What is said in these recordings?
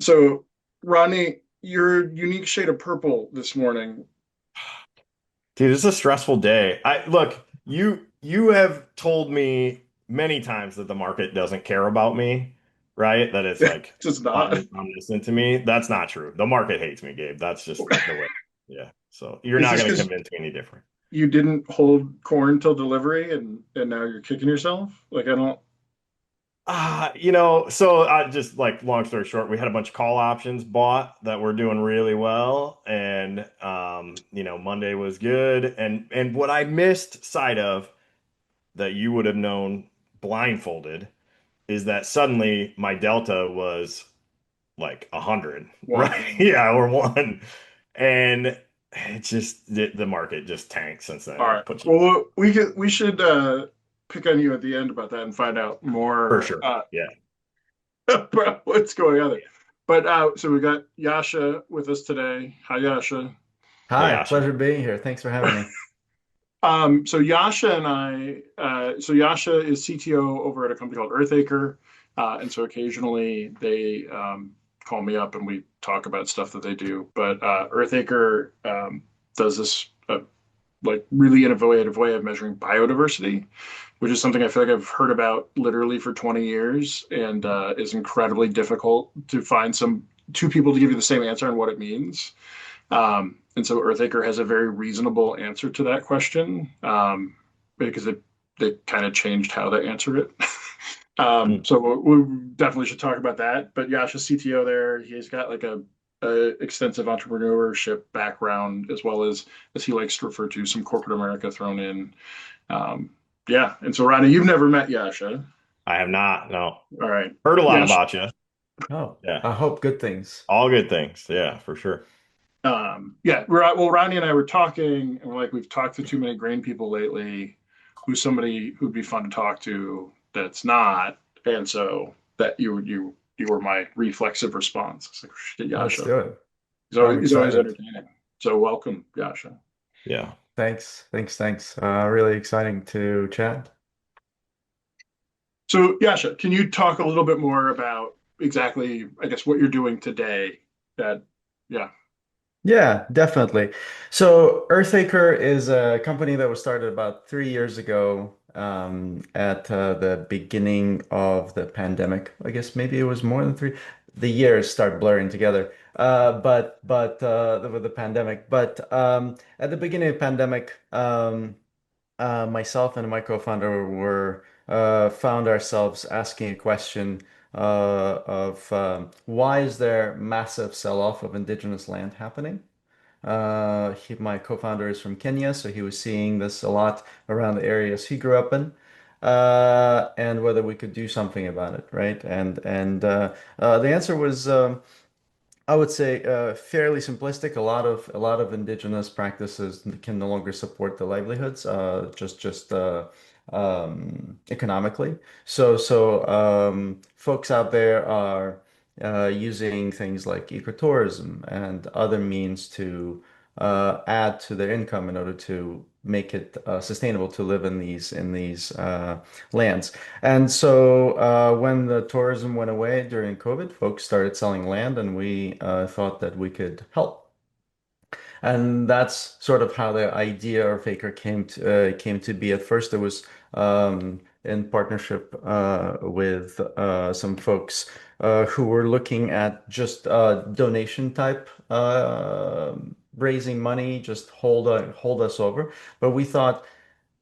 So, Rodney, your unique shade of purple this morning. Dude, it's a stressful day. I look, you have told me many times that the market doesn't care about me, right? That it's like Just not. omniscient to me. That's not true. The market hates me, Gabe. That's just the way. Yeah. So you're Is not this going to because convince me any different. you didn't hold corn till delivery and now you're kicking yourself? Like I don't. So just like long story short, we had a bunch of call options bought that were doing really well, and Monday was good, and what I missed sight of that you would have known blindfolded is that suddenly my delta was like 100, right? One. Yeah, or one. And the market just tanked since then All and right. put you Well, we should pick on you at the end about that and find out for more sure. Yeah. about what's going on there. But so we got Yasha with us today. Hi, Yasha. Hey, Hi, Yasha. pleasure being here. Thanks for having me. So Yasha and so Yasha is CTO over at a company called EarthAcre, and so occasionally they call me up and we talk about stuff that they do. But EarthAcre does this like really innovative way of measuring biodiversity, which is something I feel like I've heard about literally for 20 years, and is incredibly difficult to find some two people to give you the same answer on what it means. And so EarthAcre has a very reasonable answer to that question, because they kind of changed how they answer it. Mm. So we definitely should talk about that. But Yasha's CTO there, he's got like a extensive entrepreneurship background as well as he likes to refer to some corporate America thrown in. Um, yeah. And so Ronnie, you've never met Yasha. I have not, no. All right. Heard a lot Yasha. about you. Oh, Yeah. I hope good things. All good things. Yeah, for sure. Yeah, well, Ronnie and I were talking, and we're like, we've talked to too many grain people lately. Who's somebody who'd be fun to talk to that's not? And so that you were my reflexive response. It's like, shit, Let's Yasha. do it. He's I'm always excited. entertaining. So welcome, Yasha. Yeah. Thanks. Really exciting to chat. So Yasha, can you talk a little bit more about exactly, I guess, what you're doing today? That, yeah. Yeah, definitely. So EarthAcre is a company that was started about 3 years ago, at the beginning of the pandemic. I guess maybe it was more than three. The years start blurring together. But with the pandemic. But at the beginning of the pandemic, myself and my co-founder were found ourselves asking a question of why is there massive sell-off of indigenous land happening? My co-founder is from Kenya, so he was seeing this a lot around the areas he grew up in, and whether we could do something about it, right? And the answer was, I would say, fairly simplistic. A lot of indigenous practices can no longer support the livelihoods, just economically. So folks out there are using things like ecotourism and other means to add to their income in order to make it sustainable to live in these lands. And so when the tourism went away during COVID, folks started selling land, and we thought that we could help. And that's sort of how the idea of Faker came to be. At first, it was in partnership with some folks who were looking at just donation type raising money, just hold us over. But we thought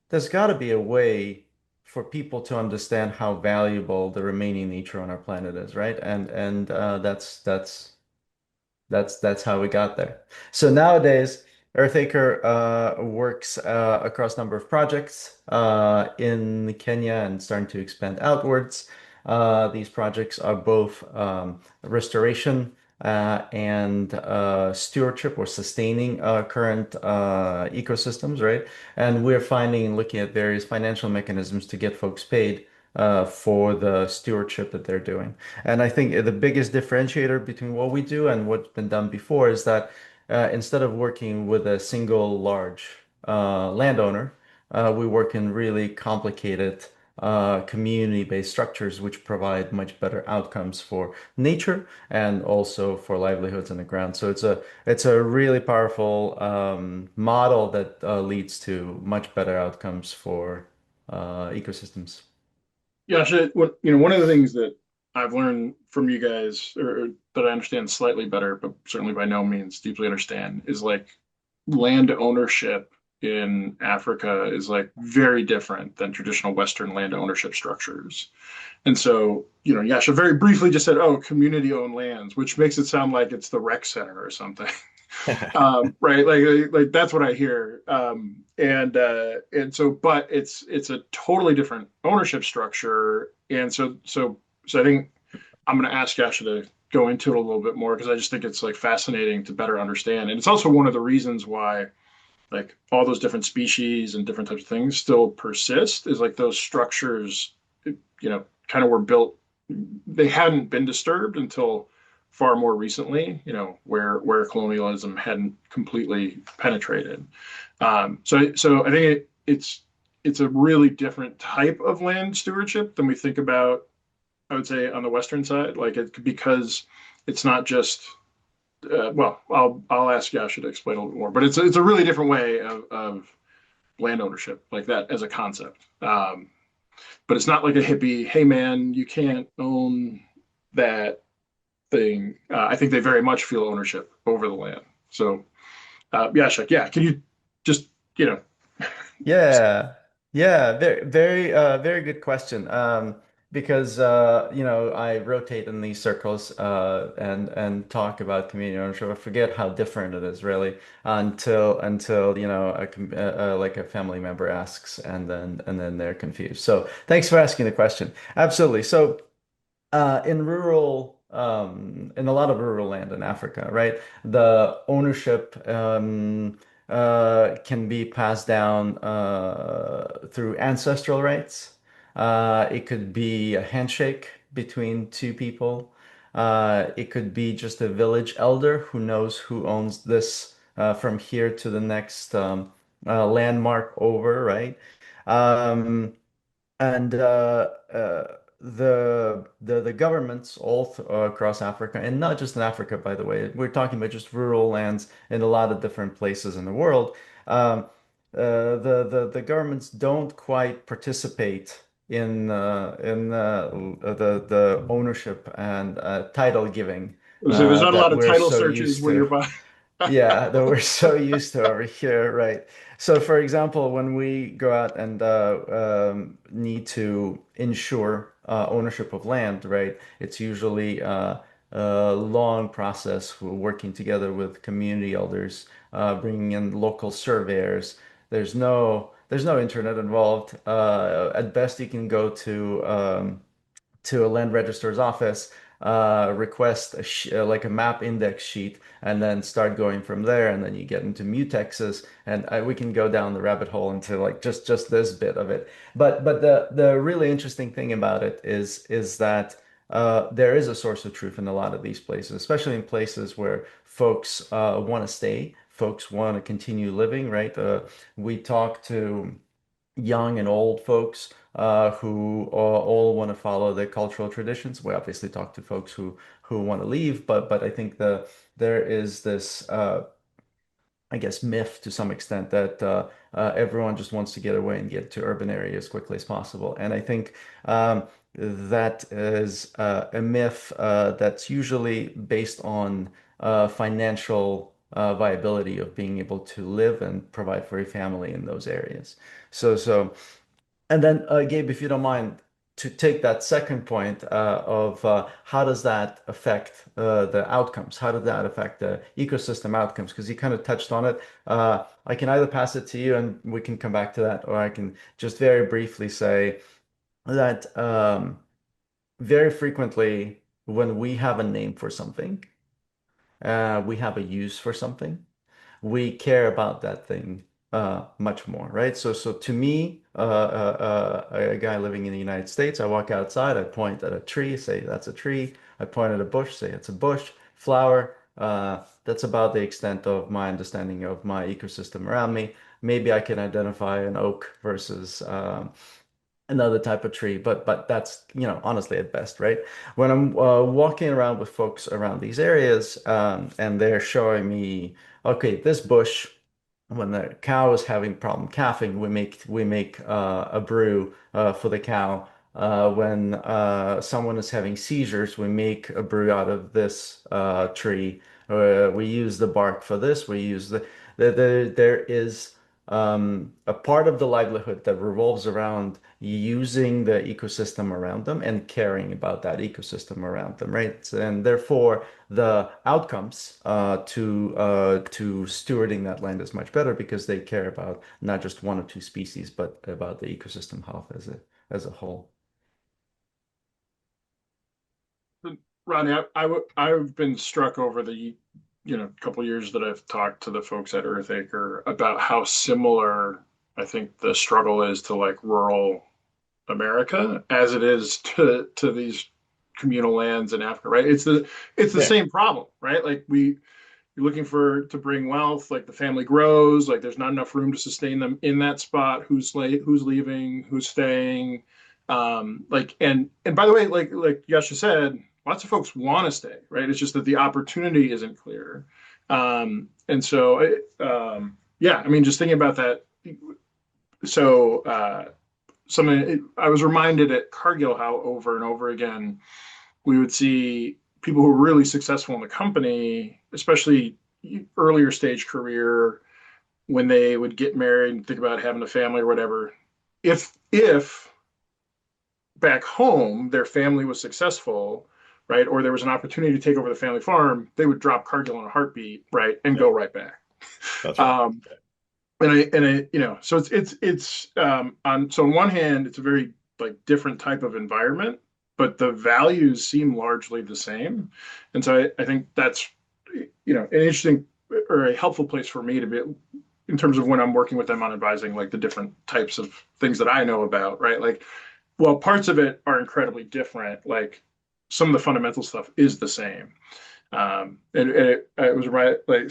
there's got to be a way for people to understand how valuable the remaining nature on our planet is, right? And that's how we got there. So nowadays, EarthAcre works across a number of projects in Kenya and starting to expand outwards. These projects are both restoration and stewardship or sustaining current ecosystems, right? And we're finding, looking at various financial mechanisms to get folks paid for the stewardship that they're doing. And I think the biggest differentiator between what we do and what's been done before is that instead of working with a single large landowner, we work in really complicated community-based structures, which provide much better outcomes for nature and also for livelihoods on the ground. So it's a really powerful model that leads to much better outcomes for ecosystems. Yeah, one of the things that I've learned from you guys, or that I understand slightly better, but certainly by no means deeply understand, is like land ownership in Africa is like very different than traditional Western land ownership structures. And so, Yasha very briefly just said, "Oh, community-owned lands," which makes it sound like it's the rec center or something. Right? Like that's what I hear. And so, but it's a totally different ownership structure. And so I think I'm going to ask Yasha to go into it a little bit more because I just think it's like fascinating to better understand. And it's also one of the reasons why like all those different species and different types of things still persist is like those structures, kind of were built. They hadn't been disturbed until far more recently, where colonialism hadn't completely penetrated. So I think it's a really different type of land stewardship than we think about. I would say on the Western side, like because it's not just. Well, I'll ask Yasha to explain a little bit more, but it's a really different way of land ownership like that as a concept. But it's not like a hippie, hey man, you can't own that thing. I think they very much feel ownership over the land. So, Yasha, yeah, can you just, you know, Yeah, yeah, very good question. Because I rotate in these circles and talk about community ownership. I forget how different it is really until like a family member asks, and then they're confused. So thanks for asking the question. Absolutely. So in a lot of rural land in Africa, right? The ownership can be passed down through ancestral rights. It could be a handshake between two people. It could be just a village elder who knows who owns this from here to the next landmark over, right? Um, and the governments all across Africa, and not just in Africa, by the way, we're talking about just rural lands in a lot of different places in the world. Um, the governments don't quite participate in the ownership and title giving so there's not a lot that of we're title so searches used when to. you're buying. Yeah, that we're so used to over here, right? So, for example, when we go out and need to ensure ownership of land, right? It's usually a long process. We're working together with community elders, bringing in local surveyors. There's no internet involved. At best, you can go to a land register's office, request like a map index sheet, and then start going from there. And then you get into mutexes, and we can go down the rabbit hole into like just this bit of it. But the really interesting thing about it is that there is a source of truth in a lot of these places, especially in places where folks want to stay, folks want to continue living, right? We talk to young and old folks who all want to follow their cultural traditions. We obviously talk to folks who want to leave, but I think there is this I guess myth to some extent that everyone just wants to get away and get to urban areas as quickly as possible. And I think that is a myth that's usually based on financial viability of being able to live and provide for a family in those areas. So and then, Gabe, if you don't mind, to take that second point of how does that affect the outcomes? How does that affect the ecosystem outcomes? Because you kind of touched on it. I can either pass it to you and we can come back to that, or I can just very briefly say that very frequently when we have a name for something, we have a use for something, we care about that thing much more, right? So to me, a guy living in the United States, I walk outside, I point at a tree, say that's a tree. I point at a bush, say it's a bush. Flower, that's about the extent of my understanding of my ecosystem around me. Maybe I can identify an oak versus another type of tree, but that's, honestly at best, right? When I'm walking around with folks around these areas, and they're showing me, okay, this bush, when the cow is having problem calving, we make a brew for the cow. When someone is having seizures, we make a brew out of this tree. We use the bark for this. We use there is a part of the livelihood that revolves around using the ecosystem around them and caring about that ecosystem around them, right? And therefore, the outcomes to stewarding that land is much better because they care about not just one or two species, but about the ecosystem health as a whole. Rodney, I've been struck over the couple years that I've talked to the folks at EarthAcre about how similar I think the struggle is to like rural America as it is to these communal lands in Africa, right? It's the Yeah. same problem, right? Like you're looking for to bring wealth, like the family grows, like there's not enough room to sustain them in that spot. Who's late, who's leaving, who's staying. Like and by the way, like Yasha said, lots of folks want to stay, right? It's just that the opportunity isn't clear. And so yeah, I mean, just thinking about that. So something I was reminded at Cargill how over and over again we would see people who were really successful in the company, especially earlier stage career, when they would get married and think about having a family or whatever. If back home their family was successful, right, or there was an opportunity to take over the family farm, they would drop Cargill in a heartbeat, right, and Yeah. go right back. That's right. Um, and I, so it's on so on one hand, it's a very like different type of environment, but the values seem largely the same, and so I think that's an interesting or a helpful place for me to be in terms of when I'm working with them on advising like the different types of things that I know about, right? Like, well, parts of it are incredibly different. Like some of the fundamental stuff is the same. And it was right like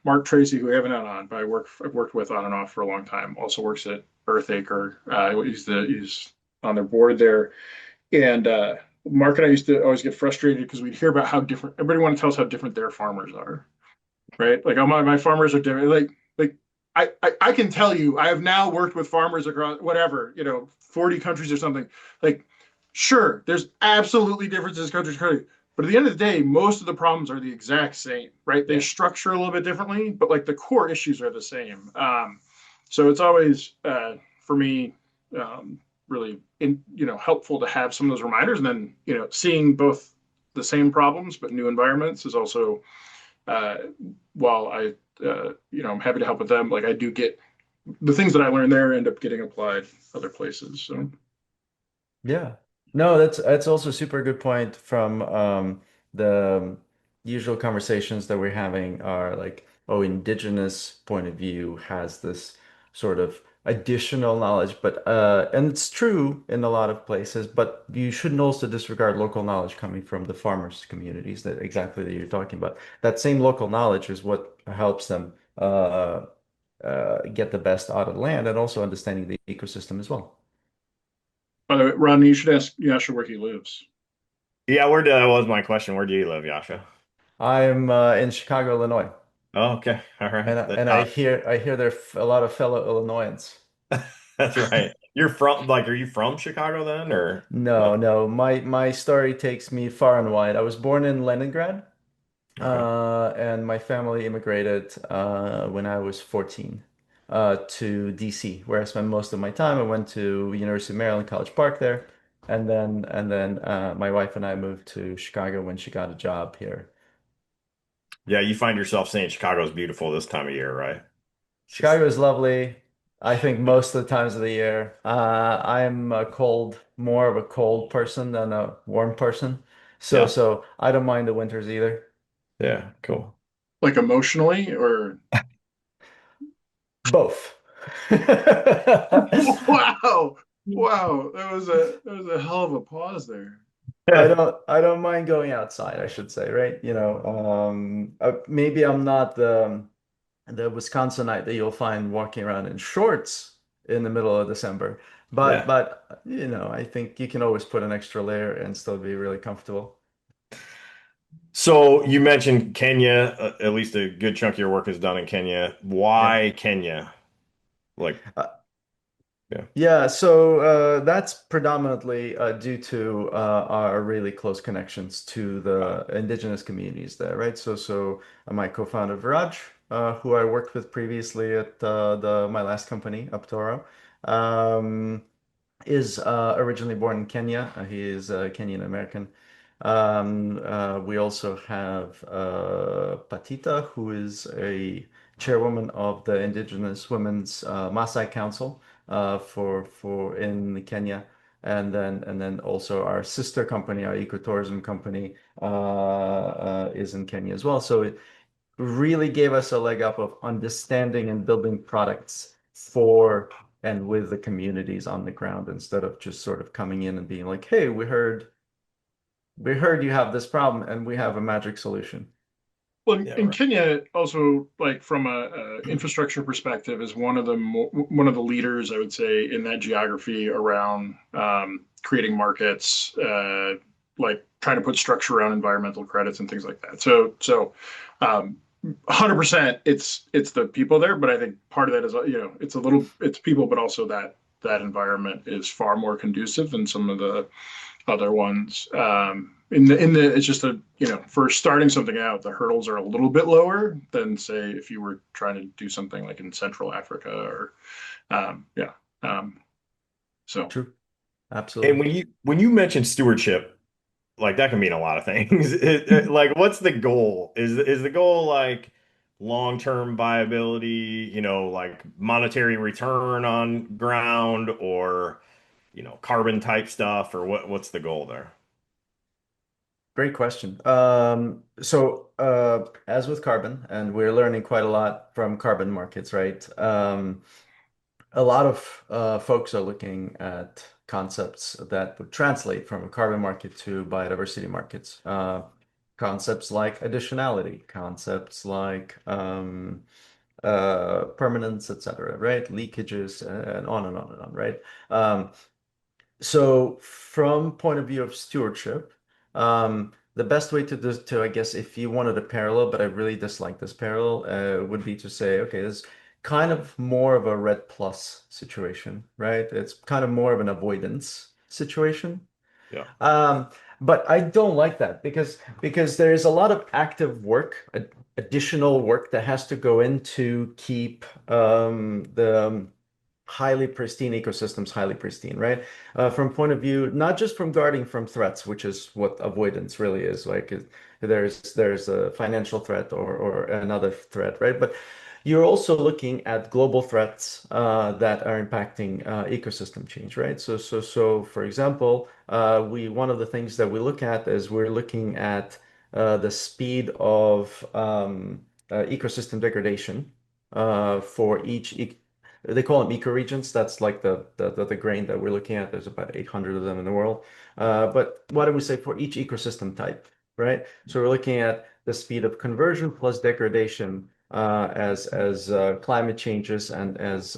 Mark Tracy, who I haven't had on, but I've worked with on and off for a long time, also works at EarthAcre. He's on their board there, and Mark and I used to always get frustrated because we'd hear about how different everybody want to tell us how different their farmers are, right? Like, oh, my farmers are different. Like I can tell you, I have now worked with farmers across whatever, 40 countries or something. Like, sure, there's absolutely differences country to country. But at the end of the day, most of the problems are the exact same, right? They Yeah. structure a little bit differently, but like the core issues are the same. So it's always for me really helpful to have some of those reminders, and then seeing both the same problems but new environments is also uh, while I'm happy to help with them, like I do get the things that I learned there end up getting applied other places. So Yeah. No, that's also a super good point from the usual conversations that we're having are like, oh, indigenous point of view has this sort of additional knowledge, but and it's true in a lot of places, but you shouldn't also disregard local knowledge coming from the farmers communities that exactly that you're talking about. That same local knowledge is what helps them get the best out of the land and also understanding the ecosystem as well. by the way, Rodney, you should ask Yasha where he lives. Yeah, where did that was my question. Where do you live, Yasha? I'm in Chicago, Illinois, Oh, okay. All right. and I hear there are a lot of fellow Illinoisans. That's right. You're from like, are you from Chicago then, or No, no? no, my story takes me far and wide. I was born in Leningrad, Okay. and my family immigrated when I was 14 to DC, where I spent most of my time. I went to University of Maryland, College Park there, and then my wife and I moved to Chicago when she got a job here. Yeah, you find yourself saying Chicago's beautiful this time of year, right? It's just Chicago is lovely. I think most of the times of the year. I'm more of a cold person than a warm person. So, yeah, so I don't mind the winters either. yeah, cool. Like emotionally, or Both. wow, wow, that was a hell of a pause there. I don't mind going outside, I should say, right? Maybe I'm not the Wisconsinite that you'll find walking around in shorts in the middle of December, But Yeah. but you know, I think you can always put an extra layer and still be really comfortable. So you mentioned Kenya, at least a good chunk of your work is done in Kenya. Yeah. Why Kenya? Like, Uh, yeah. Yeah, so that's predominantly due to our really close connections to Uh, the indigenous communities there, right? My co-founder Viraj, who I worked with previously at the my last company, Uptoro, um, is originally born in Kenya. He is Kenyan American. We also have Patita, who is a chairwoman of the Indigenous Women's Maasai Council for in Kenya, and then also our sister company, our ecotourism company, is in Kenya as well. So it really gave us a leg up of understanding and building products for and with the communities on the ground instead of just sort of coming in and being like, "Hey, we heard you have this problem and we have a magic solution." Well, yeah, in right. Kenya, also like from a infrastructure perspective, is one of the leaders, I would say, in that geography around creating markets, like trying to put structure around environmental credits and things like that. Um, 100%, it's the people there, but I think part of that is it's people, but also that environment is far more conducive than some of the other ones. It's just for starting something out, the hurdles are a little bit lower than say if you were trying to do something like in Central Africa or yeah. Um, so True. And Absolutely. when you mention stewardship, like that can mean a lot of things. Like, what's the goal? Is the goal like long-term viability, like monetary return on ground or, carbon type stuff or what's the goal there? Great question. As with carbon, and we're learning quite a lot from carbon markets, right? A lot of folks are looking at concepts that would translate from a carbon market to biodiversity markets. Concepts like additionality, concepts like permanence, etc., right? Leakages, and on and on and on, right? Um, so from point of view of stewardship, the best way to do to I guess if you wanted a parallel, but I really dislike this parallel, would be to say, okay, this kind of more of a red plus situation, right? It's kind of more of an avoidance situation. Yeah. Um, but I don't like that because there is a lot of active work, additional work that has to go in to keep the highly pristine ecosystems highly pristine, right? From point of view, not just from guarding from threats, which is what avoidance really is. Like there's a financial threat or another threat, right? But you're also looking at global threats that are impacting ecosystem change, right? So for example, we one of the things that we look at is we're looking at the speed of ecosystem degradation for each they call them ecoregions. That's like the grain that we're looking at. There's about 800 of them in the world. But what do we say for each ecosystem type, right? So we're looking at the speed of conversion plus degradation as climate changes and as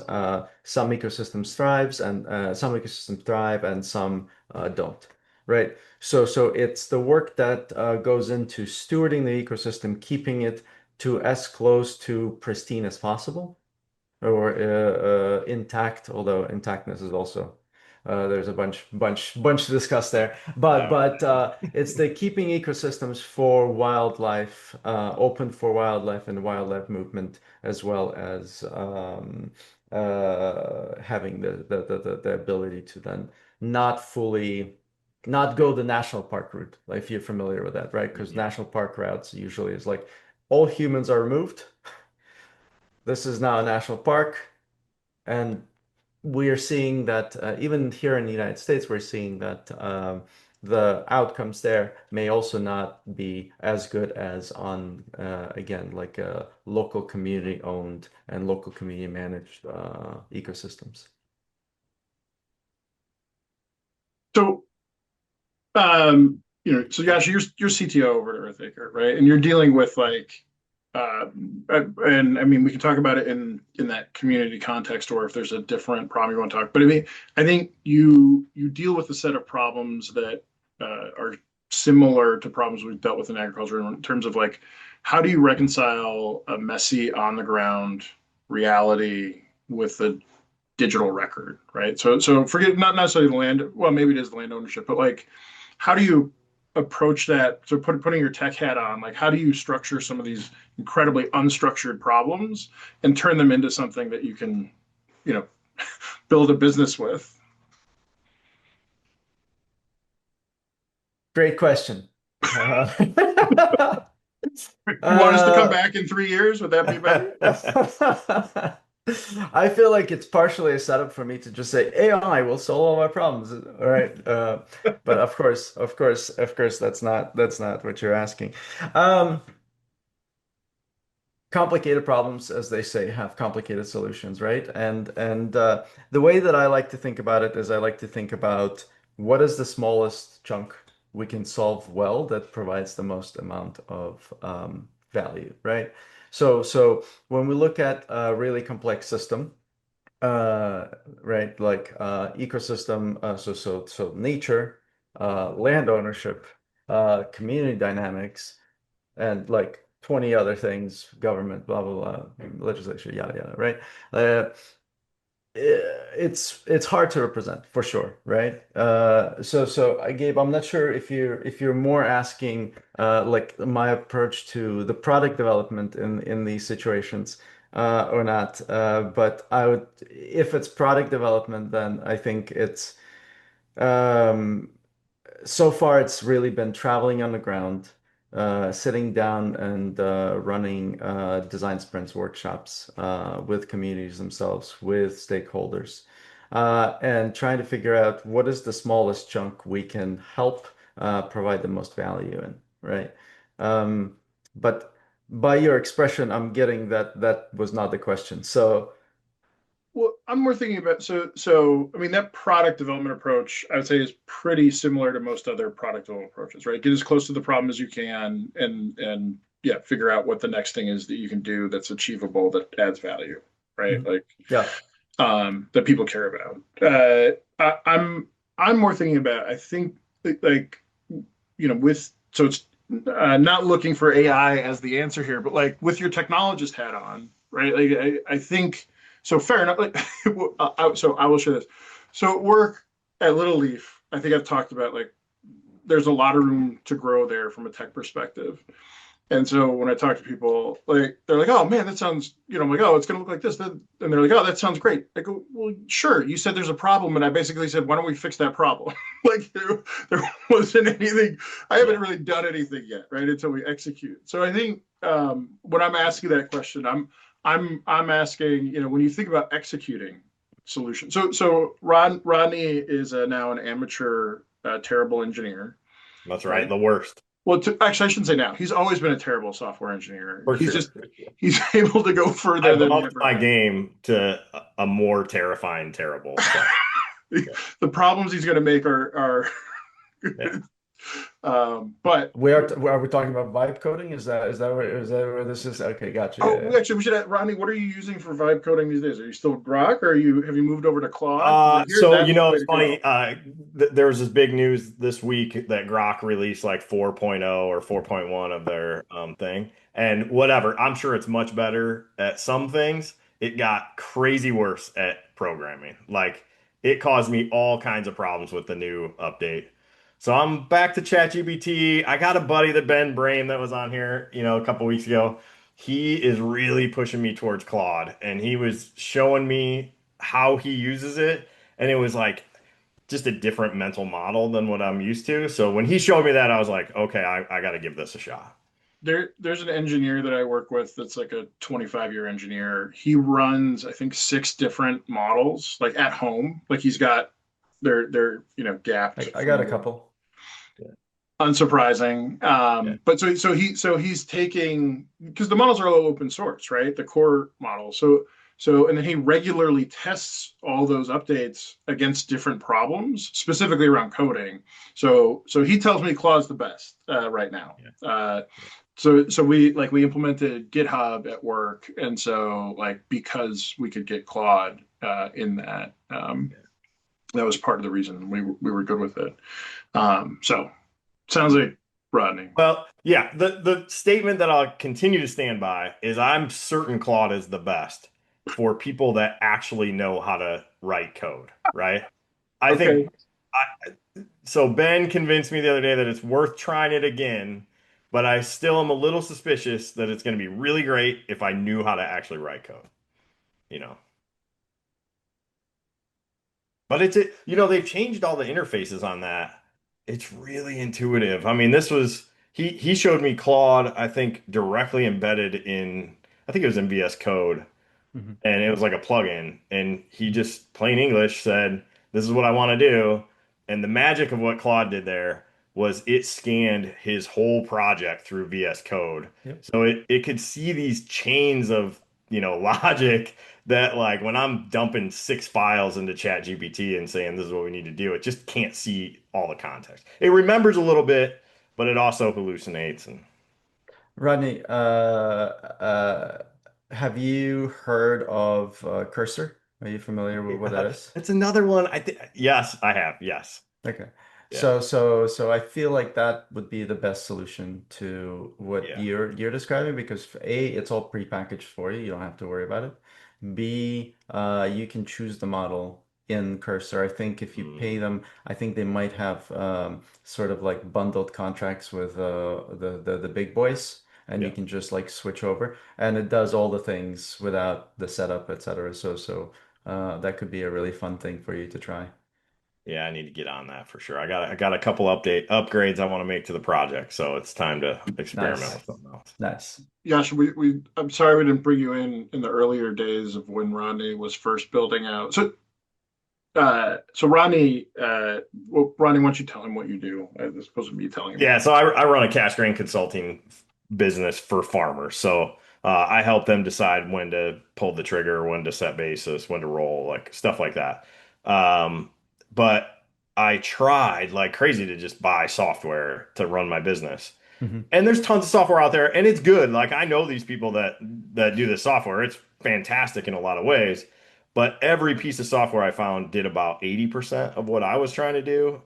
some ecosystems thrives and some ecosystems thrive and some don't, right? So it's the work that goes into stewarding the ecosystem, keeping it to as close to pristine as possible or intact, although intactness is also there's a bunch to discuss there. But Yeah. but it's the keeping ecosystems for wildlife open for wildlife and wildlife movement, as well as having the ability to then not fully not go the national park route, like if you're familiar with that, right? Because Mhm. national park routes usually is like all humans are removed. This is now a national park. And we are seeing that even here in the United States, we're seeing that the outcomes there may also not be as good as on, again, like local community owned and local community managed ecosystems. so so Yasha, you're CTO over at EarthAcre, right? And you're dealing with like uh, and I mean, we can talk about it in that community context, or if there's a different problem you want to talk. But I mean, I think you deal with a set of problems that are similar to problems we've dealt with in agriculture in terms of like, how do you reconcile a messy on the ground reality with the digital record, right? So forget not necessarily the land. Well, maybe it is the land ownership, but like, how do you approach that? So putting your tech hat on, like, how do you structure some of these incredibly unstructured problems and turn them into something that you can, you know, build a business with? Great question. You want us to come Uh, back in 3 years? Would that be better? I feel like it's partially a setup for me to just say AI will solve all my problems. All right. But of course, that's not what you're asking. Um, Complicated problems, as they say, have complicated solutions, right? And the way that I like to think about it is I like to think about what is the smallest chunk we can solve well that provides the most amount of value, right? So when we look at a really complex system, uh, right, like ecosystem, so nature, land ownership, community dynamics and like 20 other things, government, blah, blah, blah, legislature, yada, yada, right? Uh, it's hard to represent for sure, right? Gabe, I'm not sure if you're more asking like my approach to the product development in these situations or not. But I would, if it's product development, then I think it's um, so far, it's really been traveling on the ground, sitting down and running design sprints workshops with communities themselves, with stakeholders, and trying to figure out what is the smallest chunk we can help provide the most value in, right? But by your expression, I'm getting that that was not the question. So, Well, I'm more thinking about so I mean that product development approach I would say is pretty similar to most other product development approaches, right? Get as close to the problem as you can and yeah, figure out what the next thing is that you can do that's achievable that adds value, right? mhm. Like Yeah. that people care about. I'm more thinking about I think like with so it's not looking for AI as the answer here, but like with your technologist hat on, right? Like I think so. Fair enough. Like, so I will share this. So at work at Little Leaf, I think I've talked about like there's a lot of room to grow there from a tech perspective. And so when I talk to people, like they're like, "Oh man, that sounds," I'm like, "Oh, it's gonna look like this." And they're like, "Oh, that sounds great." I go, "Well, sure. You said there's a problem, and I basically said, why don't we fix that problem?" Like there wasn't anything. I haven't Yeah. really done anything yet, right? Until we execute. So I think when I'm asking that question, I'm asking, when you think about executing solutions. So Rodney is now an amateur terrible engineer, That's right. right? The worst. Well, actually, I shouldn't say now. He's always been a terrible software engineer. For He's sure. just he's able to go further I've than he upped ever my has. game to a more terrifying terrible. So yeah. The problems he's going to make are Yeah. but Are we talking about vibe coding? Is that where this is? Okay, gotcha. Yeah, yeah. actually we should add, Rodney, what are you using for vibe coding these days? Are you still Grok or have you moved over to Claude? Because I hear So that's the way it's to funny. go. There was this big news this week that Grok released like 4.0 or 4.1 of their thing, and whatever. I'm sure it's much better at some things. It got crazy worse at programming. Like it caused me all kinds of problems with the new update. So I'm back to ChatGPT. I got a buddy that Ben Brain that was on here, a couple weeks ago. He is really pushing me towards Claude, and he was showing me how he uses it, and it was like just a different mental model than what I'm used to. So when he showed me that, I was like, okay, I got to give this a shot. There's an engineer that I work with that's like a 25-year engineer. He runs, I think, 6 different models like at home. Like he's got they're gapped I got from a the couple. Yeah, unsurprising. yeah, But so he's taking because the models are all open source, right? The core model. So So, and then he regularly tests all those updates against different problems, specifically around coding. So he tells me Claude's the best right now. Yeah. So we implemented GitHub at work, and so like because we could get Claude in that, Yeah. that was part of the reason we were good with it. So sounds like Rodney. Well, yeah, the statement that I'll continue to stand by is I'm certain Claude is the best for people that actually know how to write code, right? I Okay. think so. Ben convinced me the other day that it's worth trying it again, but I still am a little suspicious that it's going to be really great if I knew how to actually write code, you know. But they've changed all the interfaces on that. It's really intuitive. I mean, this was he showed me Claude, I think, directly embedded in, I think it was in VS Code, Mhm. and it was like a plugin, and he just plain English said, "This is what I want to do." And the magic of what Claude did there was it scanned his whole project through VS Code. Yep. So it could see these chains of, logic that, like, when I'm dumping 6 files into ChatGPT and saying this is what we need to do, it just can't see all the context. It remembers a little bit, but it also hallucinates. And Rodney, have you heard of Cursor? Are you familiar with what that yeah, is? that's another one. I think, yes, I have. Yes. Okay. Yeah. So I feel like that would be the best solution to what Yeah. you're describing because A, it's all prepackaged for you. You don't have to worry about it. B, you can choose the model in Cursor. I think if you pay Mm, them, I think they might have sort of like bundled contracts with the big boys, and you yeah. can just like switch over, and it does all the things without the setup, etc. So that could be a really fun thing for you to try. Yeah, I need to get on that for sure. I got a couple upgrades I want to make to the project, so it's time to experiment Nice. with something else. Nice. Yash, I'm sorry we didn't bring you in the earlier days of when Rodney was first building out. So Rodney, Rodney, why don't you tell him what you do as opposed to me telling him Yeah, what. so I run a cash grain consulting business for farmers. So I help them decide when to pull the trigger, when to set basis, when to roll, like stuff like that. But I tried like crazy to just buy software to run my business. Hmm. And there's tons of software out there, and it's good. Like, I know these people that do this software. It's fantastic in a lot of ways. But every piece of software I found did about 80% of what I was trying to do,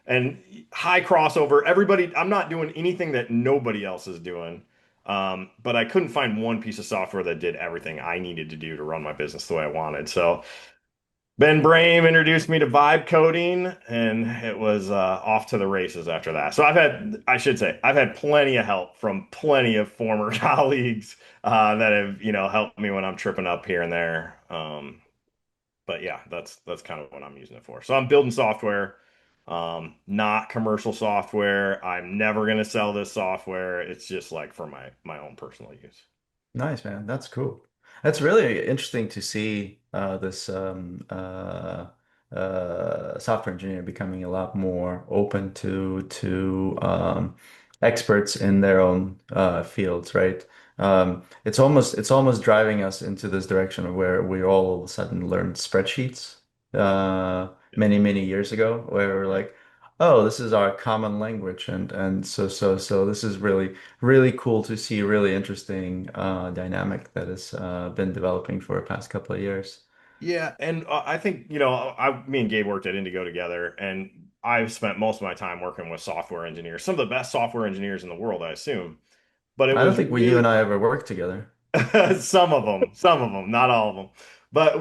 and high crossover. Everybody, I'm not doing anything that nobody else is doing. But I couldn't find one piece of software that did everything I needed to do to run my business the way I wanted. So Ben Brame introduced me to vibe coding, and it was off to the races after that. So I should say, I've had plenty of help from plenty of former colleagues that have, helped me when I'm tripping up here and there. But yeah, that's kind of what I'm using it for. So I'm building software, not commercial software. I'm never gonna sell this software. It's just like for my own personal use. Nice, man. That's cool. That's really interesting to see this software engineer becoming a lot more open to experts in their own fields, right? It's almost driving us into this direction of where we all of a sudden learned spreadsheets many years ago, where we're Yeah. like, oh, this is our common language, and so this is really cool to see a really interesting dynamic that has been developing for the past couple of years. Yeah, and I think, me and Gabe worked at Indigo together, and I've spent most of my time working with software engineers, some of the best software engineers in the world, I assume. But it I don't was think you and really I ever worked together. some of them, not all of them. But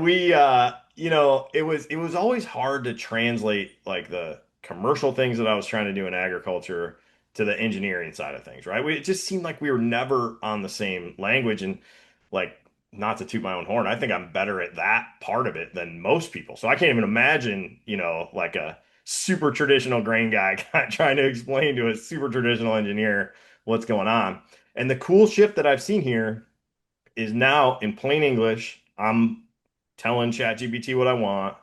it was always hard to translate like the commercial things that I was trying to do in agriculture to the engineering side of things, right? It just seemed like we were never on the same language, and like, not to toot my own horn, I think I'm better at that part of it than most people. So I can't even imagine, like a super traditional grain guy trying to explain to a super traditional engineer what's going on. And the cool shift that I've seen here is now in plain English, I'm telling ChatGPT what I want.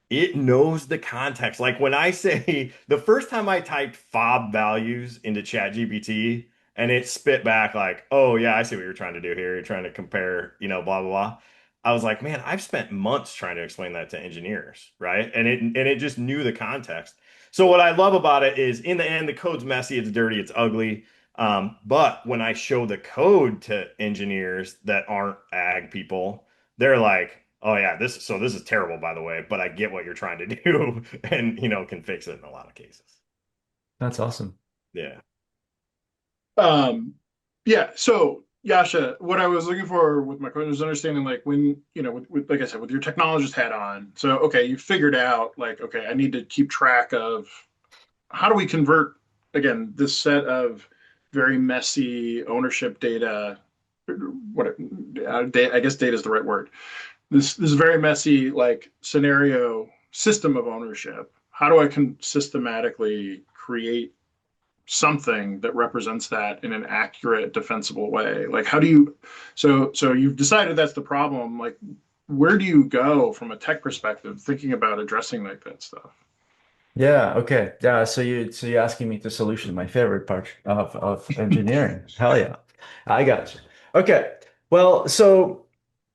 It knows the context. Like, when I say the first time I typed fob values into ChatGPT and it spit back like, "Oh yeah, I see what you're trying to do here. You're trying to compare, blah blah blah." I was like, man, I've spent months trying to explain that to engineers, right? And it just knew the context. So what I love about it is in the end, the code's messy, it's dirty, it's ugly. But when I show the code to engineers that aren't ag people, they're like, oh yeah, this is terrible, by the way, but I get what you're trying to do and can fix it in a lot of cases. That's awesome. Yeah. Um, yeah. So Yasha, what I was looking for with my question was understanding like when, like I said, with your technologist hat on. So, okay, you figured out like, okay, I need to keep track of how do we convert again this set of very messy ownership data. What I guess data is the right word. This very messy like scenario system of ownership. How do I systematically create something that represents that in an accurate, defensible way? Like, how do you? So you've decided that's the problem. Like, where do you go from a tech perspective, thinking about addressing like that stuff? Yeah, okay. Yeah, so you're asking me to solution, my favorite part of engineering. Hell yeah. I got you. Okay. Well, so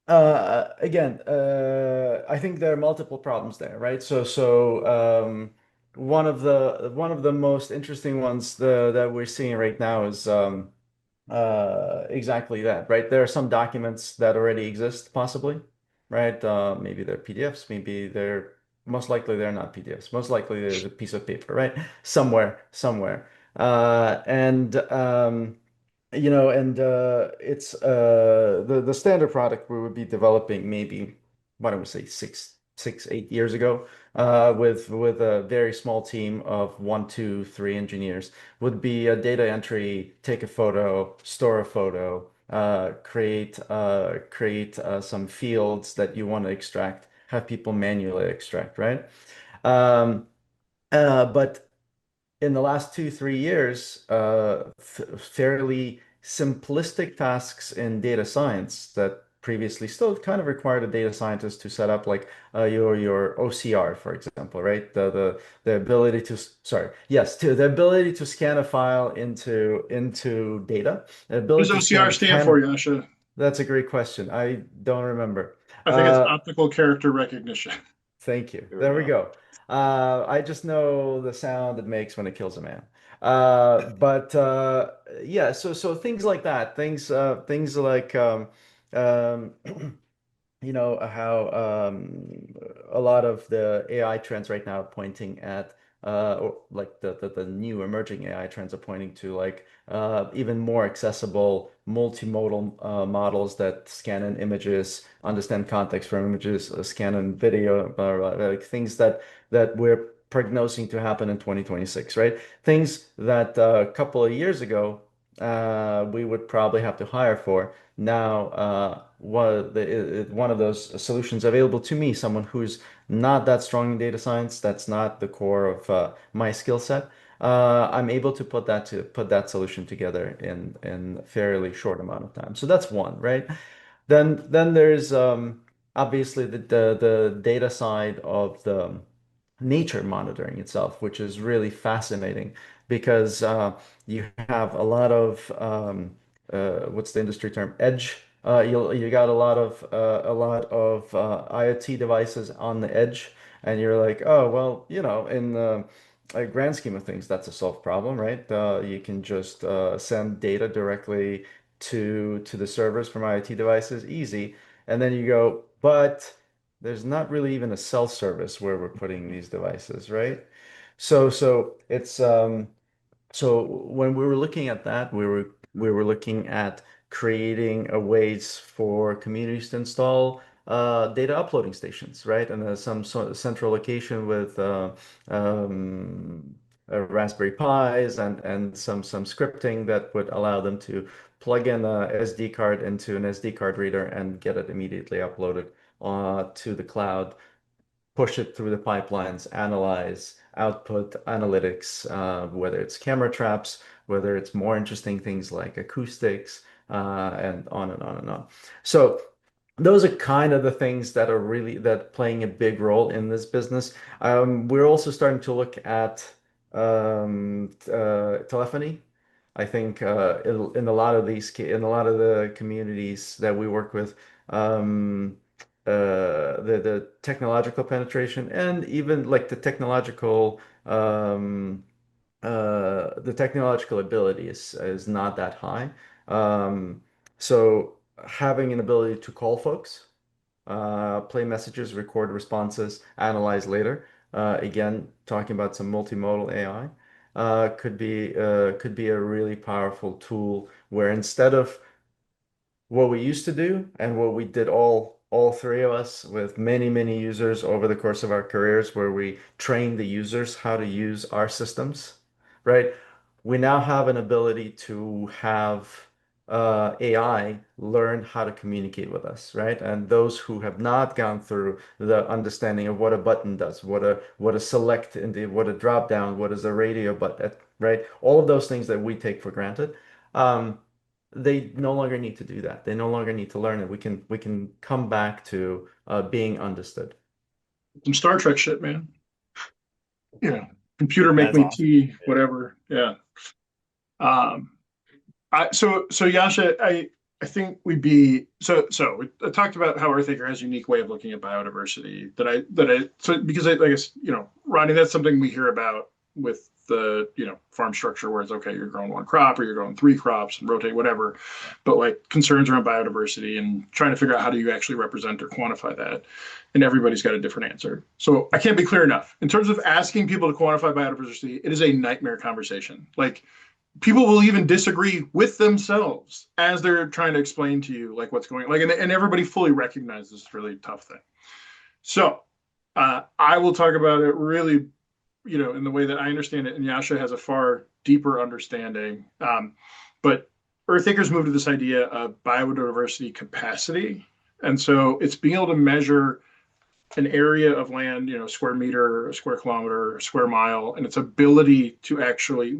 again, I think there are multiple problems there, right? One of the most interesting ones that we're seeing right now is exactly that, right? There are some documents that already exist, possibly, right? Maybe they're PDFs, maybe they're most likely they're not PDFs. Most likely there's a piece of paper, right? Somewhere. And it's the standard product we would be developing maybe, what do we say, 8 years ago, with a very small team of 1, 2, 3 engineers, would be a data entry, take a photo, store a photo, create some fields that you want to extract, have people manually extract, right? Um, but in the last 2, 3 years, fairly simplistic tasks in data science that previously still kind of required a data scientist to set up, like your OCR, for example, right? The ability to sorry, yes, the ability to scan a file into data, the What does ability to OCR scan stand for, 10. Yasha? That's a great question. I don't remember. I think it's Uh, optical character recognition. Thank you. There we There we go. go. I just know the sound it makes when it kills a man. But yeah, so things like that, things like um, how a lot of the AI trends right now are pointing at or like the new emerging AI trends are pointing to like even more accessible multimodal models that scan in images, understand context from images, scan in video, like things that we're prognosing to happen in 2026, right? Things that a couple of years ago we would probably have to hire for. Now, one of those solutions available to me, someone who's not that strong in data science, that's not the core of my skill set. I'm able to put that solution together in a fairly short amount of time. So that's one, right? Then there's obviously the data side of the nature monitoring itself, which is really fascinating because you have a lot of what's the industry term? Edge. You got a lot of IoT devices on the edge, and you're like, oh well, in the grand scheme of things, that's a solved problem, right? You can just send data directly to the servers from IoT devices, easy. And then you go, but there's not really even a cell service where we're putting these devices, right? So when we were looking at that, we were looking at creating a ways for communities to install data uploading stations, right? And some sort of central location with Raspberry Pis and some scripting that would allow them to plug in a SD card into an SD card reader and get it immediately uploaded to the cloud, push it through the pipelines, analyze, output analytics, whether it's camera traps, whether it's more interesting things like acoustics, and on and on and on. So those are kind of the things that are really that playing a big role in this business. We're also starting to look at telephony. I think in a lot of the communities that we work with, the technological penetration and even like the technological ability is not that high. Um, so having an ability to call folks, play messages, record responses, analyze later. Again, talking about some multimodal AI, could be a really powerful tool where instead of what we used to do and what we did all three of us with many users over the course of our careers where we train the users how to use our systems, right? We now have an ability to have AI learn how to communicate with us, right? And those who have not gone through the understanding of what a button does, what a select in the what a drop down, what is a radio button, right? All of those things that we take for granted. Um, they no longer need to do that. They no longer need to learn it. We can come back to being understood. Some Star Trek shit, man. Computer make That's me awesome. tea, whatever. Yeah. Um, so Yasha, I think I talked about how EarthAcre has a unique way of looking at biodiversity because I guess, Rodney, that's something we hear about with the, farm structure where it's okay, you're growing one crop or you're growing three crops and rotate whatever, but like concerns around biodiversity and trying to figure out how do you actually represent or quantify that. And everybody's got a different answer. So I can't be clear enough. In terms of asking people to quantify biodiversity, it is a nightmare conversation. Like people will even disagree with themselves as they're trying to explain to you like what's going on. Like, and everybody fully recognizes this really tough thing. So I will talk about it really, in the way that I understand it, and Yasha has a far deeper understanding. But EarthAcre's moved to this idea of biodiversity capacity, and so it's being able to measure an area of land, square meter, a square kilometer, a square mile, and its ability to actually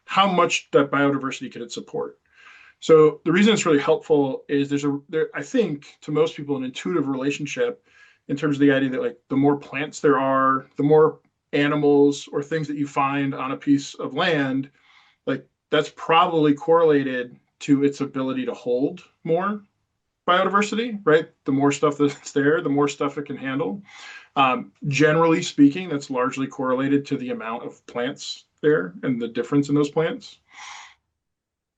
how much that biodiversity can it support. So the reason it's really helpful is I think to most people an intuitive relationship in terms of the idea that like the more plants there are, the more animals or things that you find on a piece of land, like that's probably correlated to its ability to hold more biodiversity, right? The more stuff that's there, the more stuff it can handle. Generally speaking, that's largely correlated to the amount of plants there and the difference in those plants.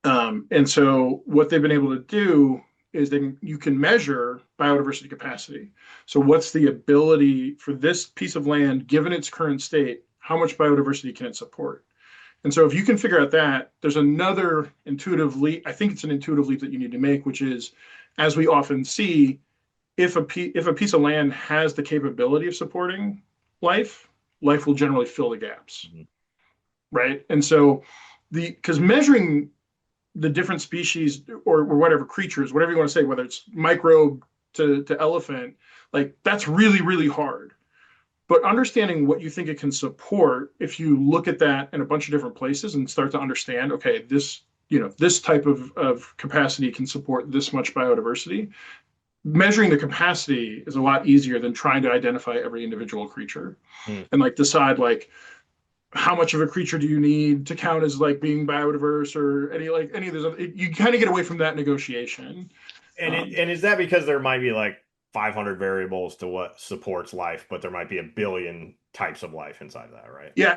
And so what they've been able to do is you can measure biodiversity capacity. So what's the ability for this piece of land, given its current state, how much biodiversity can it support? And so if you can figure out that, there's another intuitive leap. I think it's an intuitive leap that you need to make, which is, as we often see, if a piece of land has the capability of supporting life, life will generally fill the gaps, right? And so because measuring the different species or whatever creatures, whatever you want to say, whether it's microbe to elephant, like that's really hard. But understanding what you think it can support, if you look at that in a bunch of different places and start to understand, okay, this type of capacity can support this much biodiversity. Measuring the capacity is a lot easier than trying to identify every individual creature and like decide like how much of a creature do you need to count as like being biodiverse or any of those. You kind of get away from that negotiation. And is that because there might be like 500 variables to what supports life, but there might be a billion types of life inside of that, right? Yeah.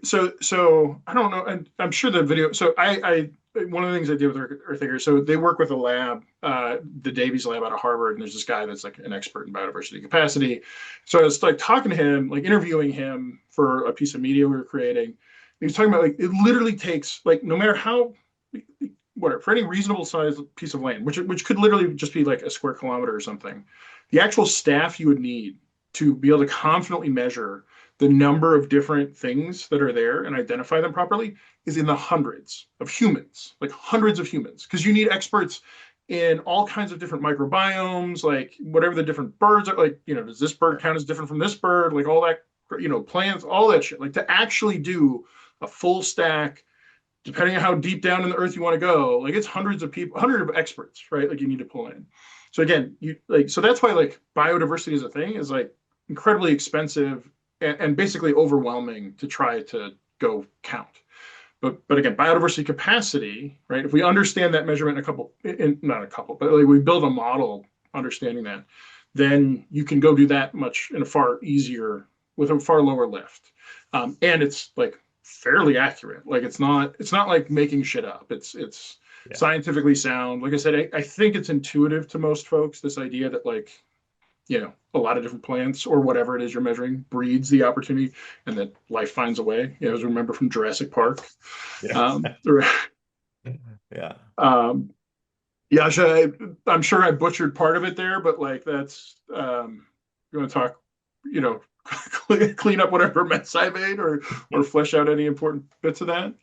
So I don't know. And I'm sure the video. So I one of the things I did with EarthAcre, so they work with a lab, the Davies lab out of Harvard, and there's this guy that's like an expert in biodiversity capacity. So I was like talking to him, like interviewing him for a piece of media we were creating. He was talking about like it literally takes like no matter how whatever for any reasonable sized piece of land, which could literally just be like a square kilometer or something, the actual staff you would need to be able to confidently measure the number of different things that are there and identify them properly is in the hundreds of humans, like hundreds of humans, because you need experts in all kinds of different microbiomes, like whatever the different birds are, like, does this bird count as different from this bird? Like all that, plants, all that shit, like to actually do a full stack, depending on how deep down in the earth you want to go, like it's hundreds of people, hundreds of experts, right? Like you need to pull in. So again, so that's why like biodiversity as a thing is like incredibly expensive and basically overwhelming to try to go count. But again, biodiversity capacity, right? If we understand that measurement not a couple, but like we build a model understanding that, then you can go do that much in a far easier with a far lower lift. And it's like fairly accurate. Like it's not like making shit up. It's Yeah. scientifically sound. Like I said, I think it's intuitive to most folks, this idea that like, a lot of different plants or whatever it is you're measuring breeds the opportunity and that life finds a way. As we remember from Jurassic Park. Yeah. Um, Yeah. Yasha, I'm sure I butchered part of it there, but like that's you want to talk, you know, clean up whatever mess I made or flesh out any important bits of that.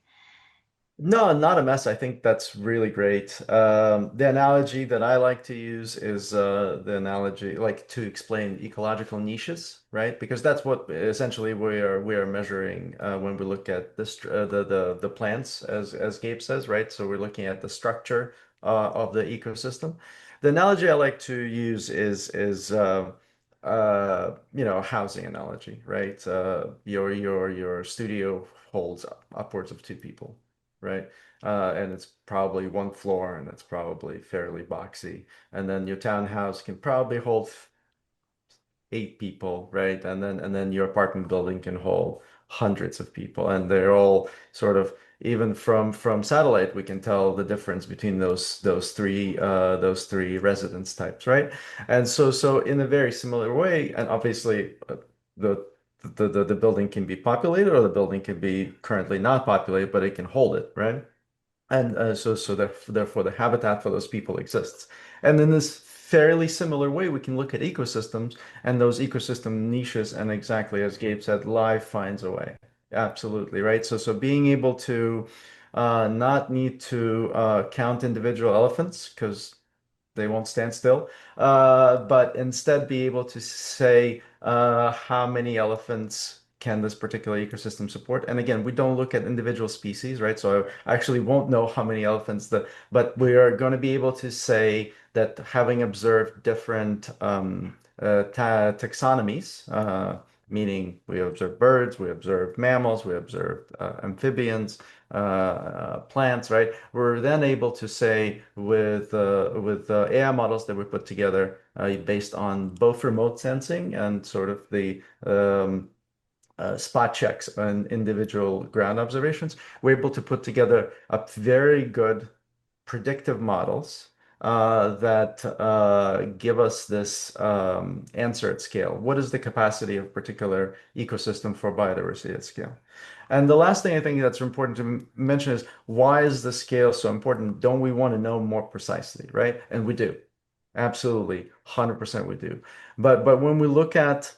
No, not a mess. I think that's really great. The analogy that I like to use is the analogy like to explain ecological niches, right? Because that's what essentially we are measuring when we look at the plants, as Gabe says, right? So we're looking at the structure of the ecosystem. The analogy I like to use is housing analogy, right? Your studio holds upwards of two people, right? And it's probably one floor and it's probably fairly boxy. And then your townhouse can probably hold eight people, right? And then your apartment building can hold hundreds of people. And they're all sort of even from satellite, we can tell the difference between those three residence types, right? And so in a very similar way, and obviously the the building can be populated or the building can be currently not populated, but it can hold it, right? And therefore, the habitat for those people exists. And in this fairly similar way, we can look at ecosystems and those ecosystem niches. And exactly as Gabe said, life finds a way. Absolutely, right? So being able to not need to count individual elephants because they won't stand still, but instead be able to say how many elephants can this particular ecosystem support. And again, we don't look at individual species, right? So I actually won't know how many elephants but we are going to be able to say that having observed different taxonomies, meaning we observe birds, we observe mammals, we observe amphibians, plants, right? We're then able to say with AI models that we put together based on both remote sensing and sort of the spot checks and individual ground observations, we're able to put together a very good predictive models that give us this answer at scale. What is the capacity of a particular ecosystem for biodiversity at scale? And the last thing I think that's important to mention is why is the scale so important? Don't we want to know more precisely, right? And we do. Absolutely, 100% we do. But when we look at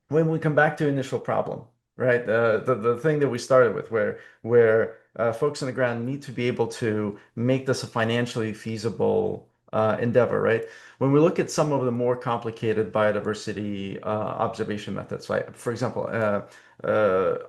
when we come back to initial problem, right? The thing that we started with, where folks on the ground need to be able to make this a financially feasible endeavor, right? When we look at some of the more complicated biodiversity observation methods, like for example,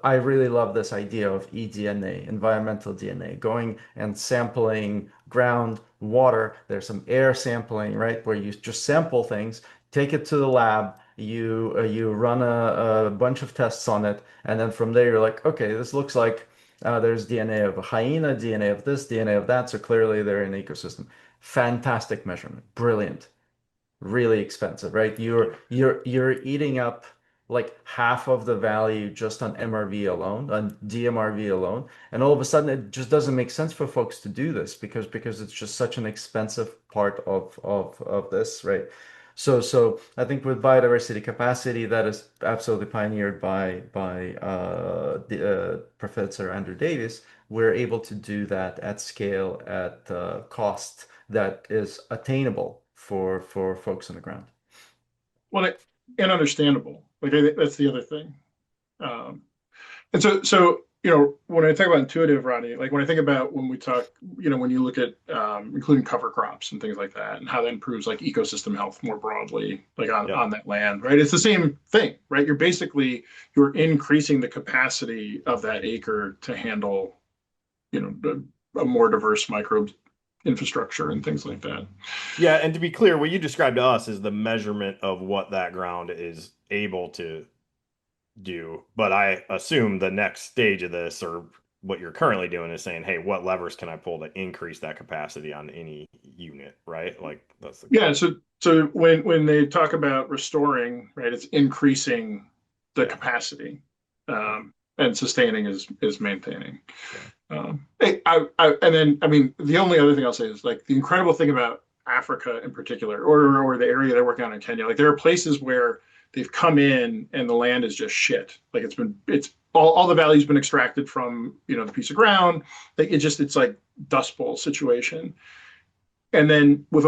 I really love this idea of eDNA, environmental DNA, going and sampling ground, water. There's some air sampling, right, where you just sample things, take it to the lab, you run a bunch of tests on it, and then from there you're like, okay, this looks like there's DNA of a hyena, DNA of this, DNA of that, so clearly they're in an ecosystem. Fantastic measurement, brilliant, really expensive, right? You're eating up like half of the value just on MRV alone, on DMRV alone, and all of a sudden it just doesn't make sense for folks to do this because it's just such an expensive part of this, right? So I think with biodiversity capacity, that is absolutely pioneered by Professor Andrew Davis. We're able to do that at scale at cost that is attainable for folks on the ground. Well, and understandable. Like I think that's the other thing. Um, and so when I talk about intuitive, Rodney, like when I think about when we talk, when you look at including cover crops and things like that, and how that improves like ecosystem health more broadly, like Yep. on that land, right? It's the same thing, right? You're increasing the capacity of that acre to handle, a more diverse microbe infrastructure and things like that. Yeah, and to be clear, what you described to us is the measurement of what that ground is able to do. But I assume the next stage of this, or what you're currently doing is saying, hey, what levers can I pull to increase that capacity on any unit, right? Like that's the Yeah, goal. so when they talk about restoring, right, it's increasing the Yeah. capacity, and sustaining is maintaining. Yeah. And then I mean the only other thing I'll say is like the incredible thing about Africa in particular, or the area they're working on in Kenya, like there are places where they've come in and the land is just shit. Like it's all the value's been extracted from the piece of ground. Like it's like Dust Bowl situation. And then with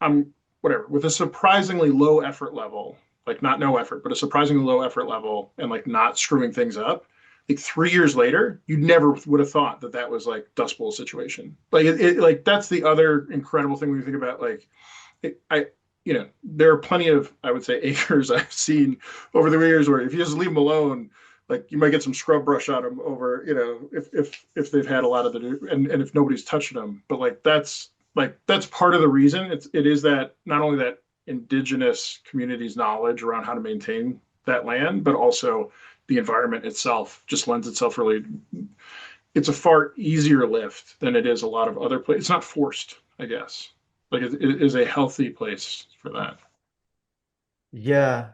I'm whatever, with a surprisingly low effort level, like not no effort, but a surprisingly low effort level, and like not screwing things up. Like 3 years later, you never would have thought that that was like Dust Bowl situation. Like like that's the other incredible thing when you think about like I there are plenty of, I would say, acres I've seen over the years where if you just leave them alone, like you might get some scrub brush on them over, if they've had a lot of and if nobody's touched them. But that's part of the reason it is that not only that indigenous communities knowledge around how to maintain that land, but also the environment itself just lends itself really. It's a far easier lift than it is a lot of other places. It's not forced, I guess. Like it is a healthy place for that. Yeah,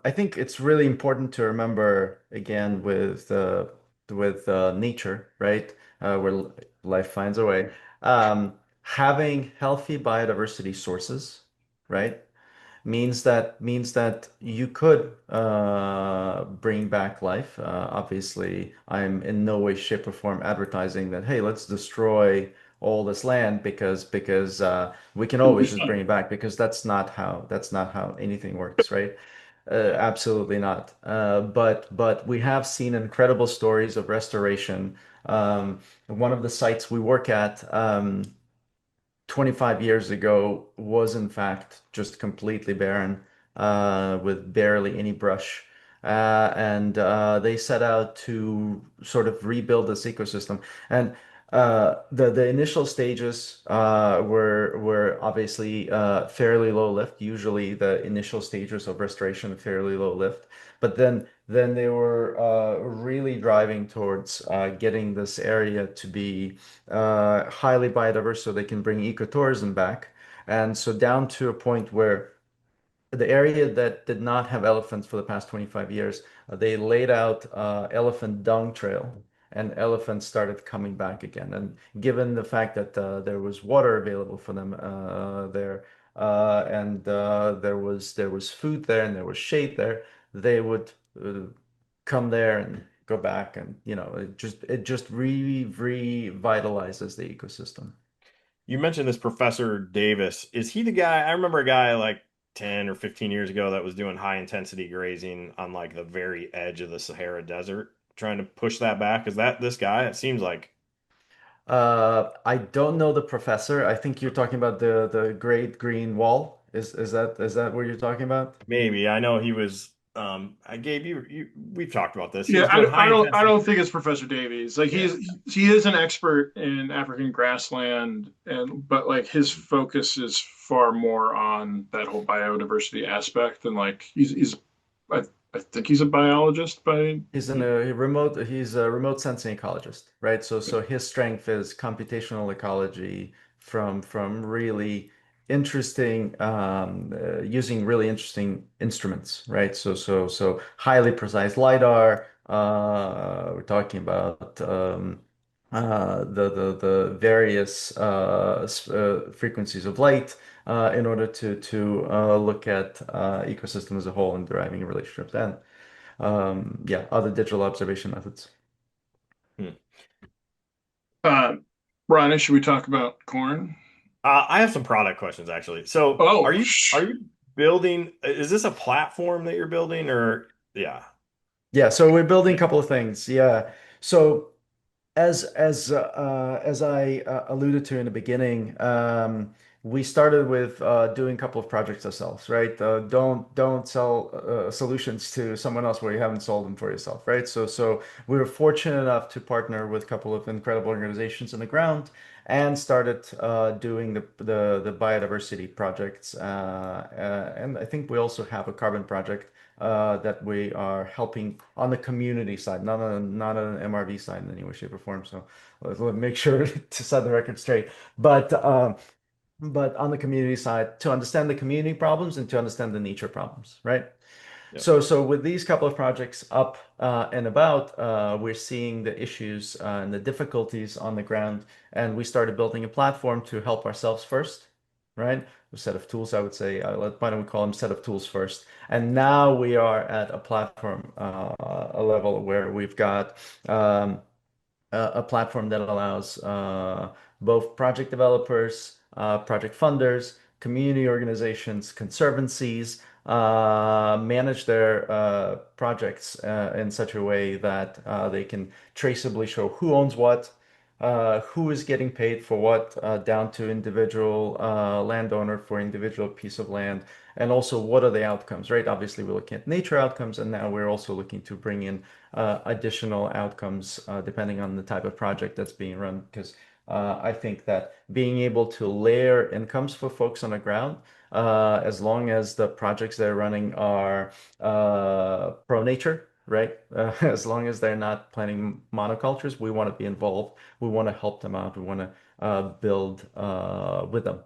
I think it's really important to remember again with nature, right? Where life finds a way. Having healthy biodiversity sources, right? Means that you could bring back life. Obviously, I'm in no way, shape, or form advertising that, hey, let's destroy all this land because we can It would be always just bring fun. it back because that's not how anything works, right? Absolutely not. But we have seen incredible stories of restoration. One of the sites we work at. 25 years ago was in fact just completely barren, with barely any brush. And they set out to sort of rebuild this ecosystem. And the initial stages were obviously fairly low lift. Usually, the initial stages of restoration are fairly low lift. But then they were really driving towards getting this area to be highly biodiverse so they can bring ecotourism back. And so down to a point where the area that did not have elephants for the past 25 years, they laid out elephant dung trail, and elephants started coming back again. And given the fact that there was water available for them there, and there was food there and there was shade there, they would come there and go back, and it just revitalizes the ecosystem. You mentioned this Professor Davis. Is he the guy? I remember a guy like 10 or 15 years ago that was doing high intensity grazing on like the very edge of the Sahara Desert, trying to push that back. Is that this guy? It seems like I don't know the professor. I think you're talking about the Great Green Wall. Is that what you're talking about? maybe. I know he was I gave you we've talked about this. He Yeah, was doing high I intensity. don't think it's Professor Davies. Like Yeah. he is an expert in African grassland, and but like his focus is far more on that whole biodiversity aspect, and like he's I, I think he's a biologist by. He's a remote sensing ecologist, right? So his strength is computational ecology from really interesting using really interesting instruments, right? So highly precise lidar. We're talking about the various frequencies of light in order to look at ecosystem as a whole and deriving relationships. And yeah, other digital observation methods. Hmm. Uh, Ronnie, should we talk about corn? I have some product questions actually. So, are Oh, you building, is this a platform that you're building or yeah. Yeah, so we're building a couple of things. Yeah. So as I alluded to in the beginning, we started with doing a couple of projects ourselves, right? Don't sell solutions to someone else where you haven't sold them for yourself, right? So we were fortunate enough to partner with a couple of incredible organizations on the ground, and started doing the biodiversity projects. And I think we also have a carbon project that we are helping on the community side, not on an MRV side in any way, shape, or form. So let's make sure to set the record straight. But on the community side, to understand the community problems and to understand the nature problems, right? Yep. So with these couple of projects up and about, we're seeing the issues and the difficulties on the ground, and we started building a platform to help ourselves first, right? A set of tools, I would say. Why don't we call them set of tools first? And now we are at a platform, a level where we've got a platform that allows both project developers, project funders, community organizations, conservancies manage their projects in such a way that they can traceably show who owns what, who is getting paid for what, down to individual landowner for individual piece of land, and also what are the outcomes, right? Obviously, we're looking at nature outcomes, and now we're also looking to bring in additional outcomes depending on the type of project that's being run. Because I think that being able to layer incomes for folks on the ground, as long as the projects they're running are pro nature, right? As long as they're not planting monocultures, we want to be involved. We want to help them out. We want to build with them.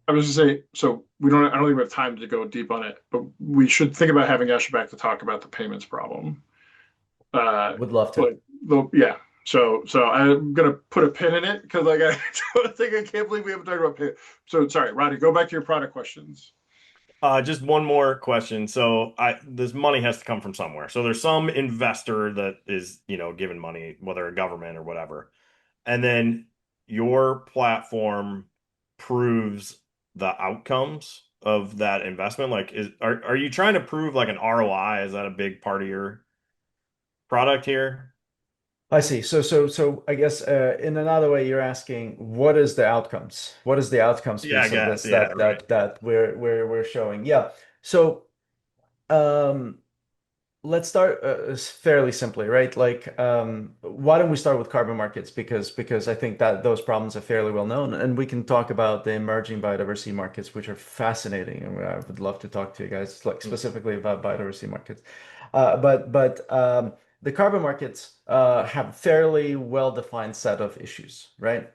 I was gonna say, so I don't think we have time to go deep on it, but we should think about having Yasha back to talk about the payments problem. Would love to. Like, yeah. So I'm gonna put a pin in it because like I don't think I can't believe we haven't talked about pay. So sorry, Rodney, go back to your product questions. Just one more question. So this money has to come from somewhere. So there's some investor that is, giving money, whether a government or whatever. And then your platform proves the outcomes of that investment. Like are you trying to prove like an ROI? Is that a big part of your product here? I see. So I guess in another way, you're asking what is the outcomes? What is the outcomes Yeah, I piece of guess. this Yeah, right. that we're showing? Yeah. So um, let's start fairly simply, right? Like, why don't we start with carbon markets? Because I think that those problems are fairly well known, and we can talk about the emerging biodiversity markets, which are fascinating, and I would love to talk to you guys like Mm. specifically about biodiversity markets. But the carbon markets have a fairly well-defined set of issues, right?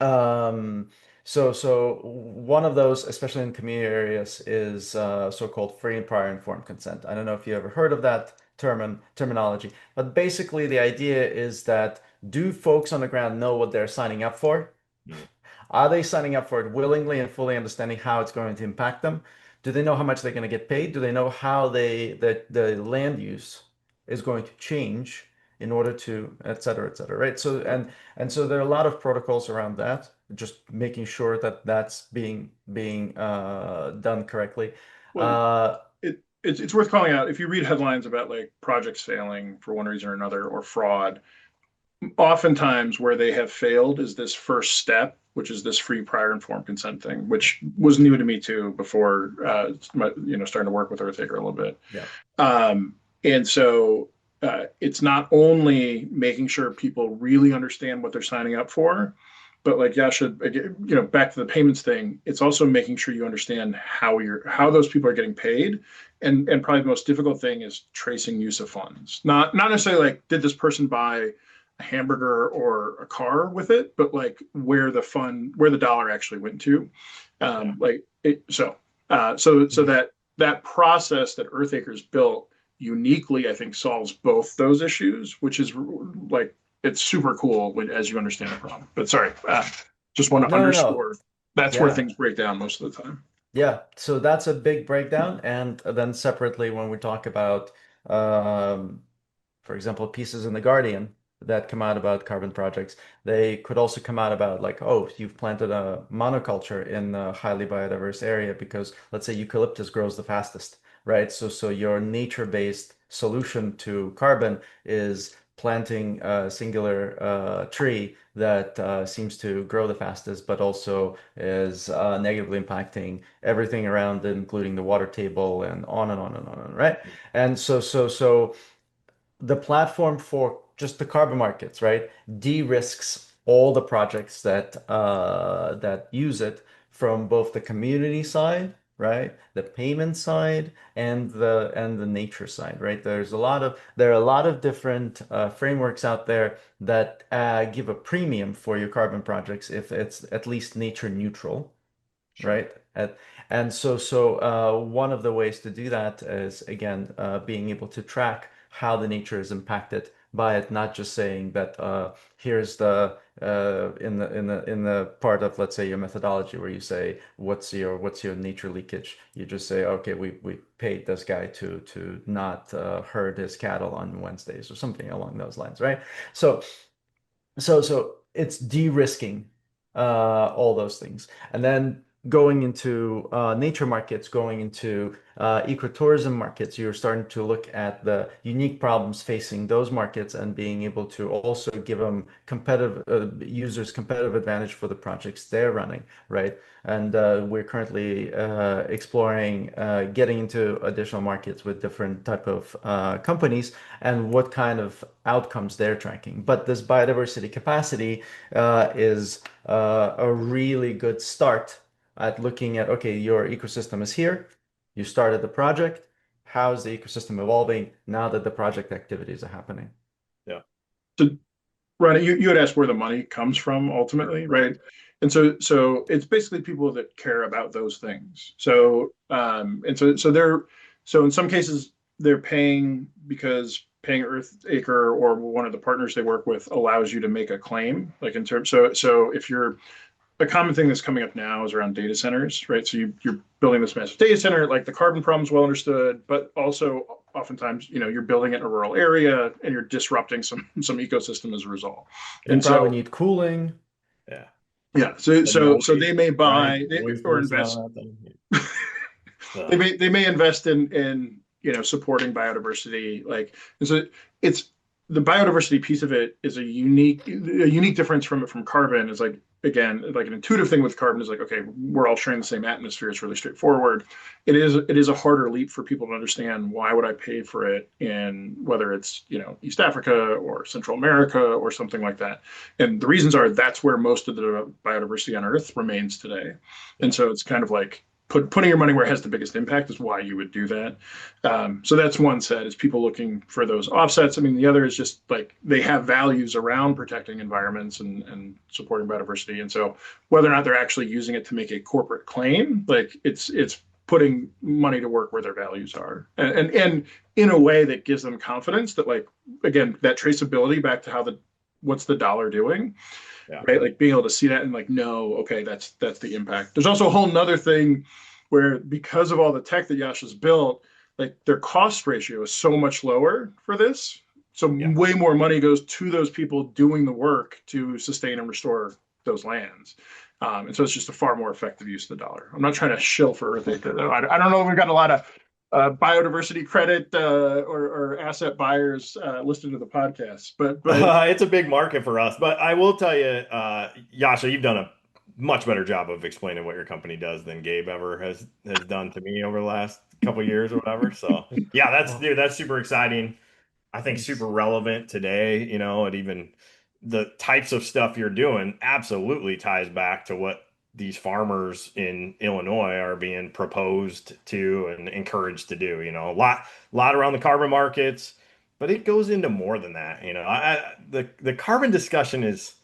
Um, so one of those, especially in community areas, is so-called free and prior informed consent. I don't know if you ever heard of that terminology, but basically the idea is that do folks on the ground know what they're signing up for? Mm. Are they signing up for it willingly and fully understanding how it's going to impact them? Do they know how much they're going to get paid? Do they know how the land use is going to change in order to, et cetera, right? So and so there are a lot of protocols around that, just making sure that that's being done correctly. Well, Uh, it's worth calling out if you read headlines about like projects failing for one reason or another or fraud. Oftentimes, where they have failed is this first step, which is this free prior informed consent thing, which was new to me too before starting to work with EarthAcre a little bit. yeah. And so it's not only making sure people really understand what they're signing up for, but like Yasha, back to the payments thing, it's also making sure you understand how those people are getting paid. And probably the most difficult thing is tracing use of funds. Not necessarily like, did this person buy a hamburger or a car with it, but like where the dollar actually went to. Yeah. Like it, so Mhm. that process that EarthAcre's built uniquely, I think, solves both those issues, which is like it's super cool as you understand the problem. But sorry, just want to No, no, no. underscore that's where Yeah. things break down most of the time. Yeah, so that's a big breakdown. And then separately, when we talk about, um, for example, pieces in the Guardian that come out about carbon projects, they could also come out about like, oh, you've planted a monoculture in a highly biodiverse area because let's say eucalyptus grows the fastest, right? So your nature-based solution to carbon is planting a singular tree that seems to grow the fastest, but also is negatively impacting everything around it, including the water table and on and on and on, right? And so the platform for just the carbon markets, right, de-risks all the projects that use it from both the community side, right, the payment side, and the nature side, right? There are a lot of different frameworks out there that give a premium for your carbon projects if it's at least nature neutral, Sure. right? And one of the ways to do that is again being able to track how the nature is impacted by it, not just saying that here's the in the part of, let's say, your methodology where you say what's your nature leakage. You just say, okay, we paid this guy to not herd his cattle on Wednesdays or something along those lines, right? So so it's de-risking all those things. And then going into nature markets, going into ecotourism markets, you're starting to look at the unique problems facing those markets and being able to also give them competitive users competitive advantage for the projects they're running, right? And we're currently exploring getting into additional markets with different type of companies and what kind of outcomes they're tracking. But this biodiversity capacity is a really good start at looking at, okay, your ecosystem is here. You started the project. How is the ecosystem evolving now that the project activities are happening? Yeah. So, Ronnie, you had asked where the money comes from ultimately, right? And so it's basically people that care about those things. So in some cases they're paying because paying EarthAcre or one of the partners they work with allows you to make a claim. Like in terms, so if you're a common thing that's coming up now is around data centers, right? So you're building this massive data center, like the carbon problem's well understood, but also oftentimes, you're building it in a rural area and you're disrupting some ecosystem as a result. You And probably so, need cooling. Yeah. yeah, so The they may right? buy Noise or pollution on invest. that thing. they So, may they may invest in supporting biodiversity, like, and so it's the biodiversity piece of it is a unique difference from carbon. Is like, again, like an intuitive thing with carbon is like, okay, we're all sharing the same atmosphere, it's really straightforward. It is a harder leap for people to understand why would I pay for it in whether it's East Africa or Central America or something like that. And the reasons are that's where most of the biodiversity on Earth remains today. And yeah. so it's kind of like putting your money where it has the biggest impact is why you would do that. So that's one set is people looking for those offsets. I mean, the other is just like they have values around protecting environments and supporting biodiversity. And so whether or not they're actually using it to make a corporate claim, like it's putting money to work where their values are, and in a way that gives them confidence that, like, again, that traceability back to what's the dollar doing, Yeah. right? Like being able to see that and like, no, okay, that's the impact. There's also a whole nother thing where because of all the tech that Yasha's built, like their cost ratio is so much lower for this. So Yeah. way more money goes to those people doing the work to sustain and restore those lands. And so it's just a far more effective use of the dollar. I'm not trying to shill for EarthAcre though. I don't know if we've got a lot of biodiversity credit or asset buyers listening to the podcast, but It's a big market for us, but I will tell you, Yasha, you've done a much better job of explaining what your company does than Gabe ever has done to me over the last couple of years or whatever. So yeah, Well, dude, that's super exciting. I think super thanks. relevant today, and even the types of stuff you're doing absolutely ties back to what these farmers in Illinois are being proposed to and encouraged to do. A lot around the carbon markets, but it goes into more than that. The carbon discussion is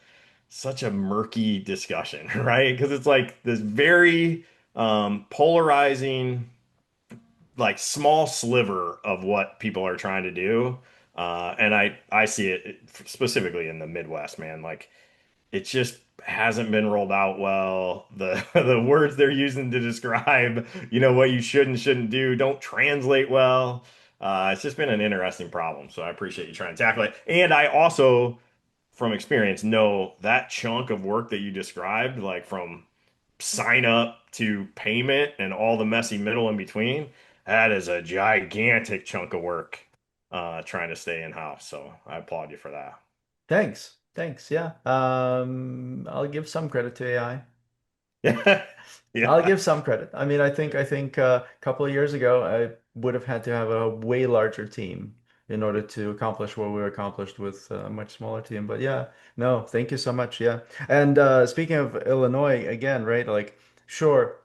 such a murky discussion, right? Because it's like this very polarizing, like small sliver of what people are trying to do. And I see it specifically in the Midwest, man. Like it just hasn't been rolled out well. The the words they're using to describe, what you should and shouldn't do don't translate well. It's just been an interesting problem. So I appreciate you trying to tackle it. And I also, from experience, know that chunk of work that you described, like from sign up to payment and all the messy middle in between, that is a gigantic chunk of work trying to stay in house. So I applaud you for that. Thanks. Thanks. Yeah. I'll give some credit to AI. Yeah. I'll Yeah. give some credit. I think a couple of years ago I would have had to have a way larger team in order to accomplish what we accomplished with a much smaller team. But yeah, no, thank you so much. Yeah. And speaking of Illinois again, right? Like, sure,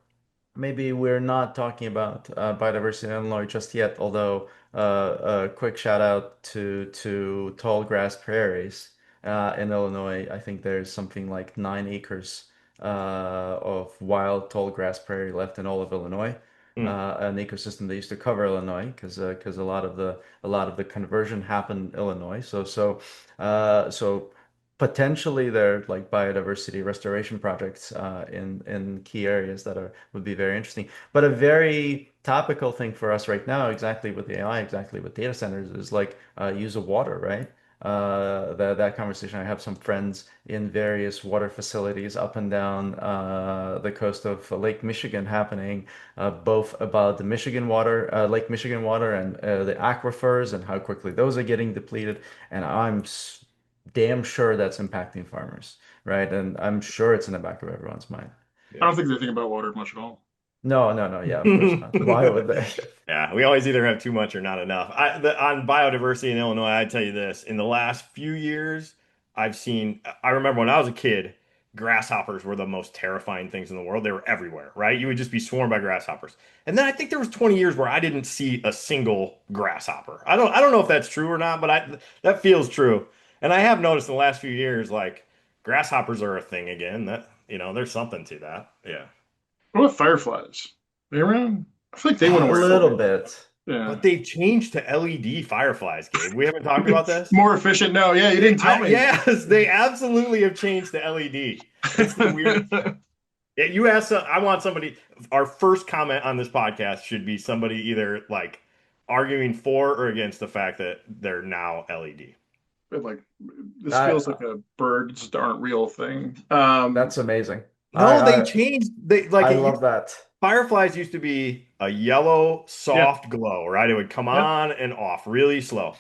maybe we're not talking about biodiversity in Illinois just yet, although a quick shout out to tall grass prairies in Illinois. I think there's something like 9 acres of wild tall grass prairie left in all of Illinois. Hmm. An ecosystem that used to cover Illinois because a lot of the conversion happened in Illinois. So potentially there are like biodiversity restoration projects in key areas that are would be very interesting. But a very topical thing for us right now, exactly with AI, exactly with data centers, is like use of water, right? That conversation. I have some friends in various water facilities up and down the coast of Lake Michigan happening, both about the Michigan water, Lake Michigan water, and the aquifers and how quickly those are getting depleted. And damn sure that's impacting farmers, right? And I'm sure it's in the back of everyone's mind. I Yeah. don't think they think about water much at all. No, no, no. Yeah, of course not. Why would they? Yeah, we always either have too much or not enough. On biodiversity in Illinois, I tell you this, in the last few years, I remember when I was a kid, grasshoppers were the most terrifying things in the world. They were everywhere, right? You would just be swarmed by grasshoppers. And then I think there was 20 years where I didn't see a single grasshopper. I don't know if that's true or not, but that feels true. And I have noticed in the last few years, like grasshoppers are a thing again. There's something to that. Yeah. What about fireflies? They around? I feel like they went A away a little little bit. bit. Yeah. But they changed to LED fireflies, Gabe. We haven't talked about this. More efficient. No, yeah, you didn't tell me. Yes, they absolutely have changed to LED. It's the weirdest thing. Yeah, you asked. I want somebody. Our first comment on this podcast should be somebody either like arguing for or against the fact that they're now LED. But like, this feels I like a birds aren't real thing. That's amazing. No, they changed. They like I it. love that. Fireflies used to be a yellow, Yeah, soft glow, right? It would come yeah. on and off really slow.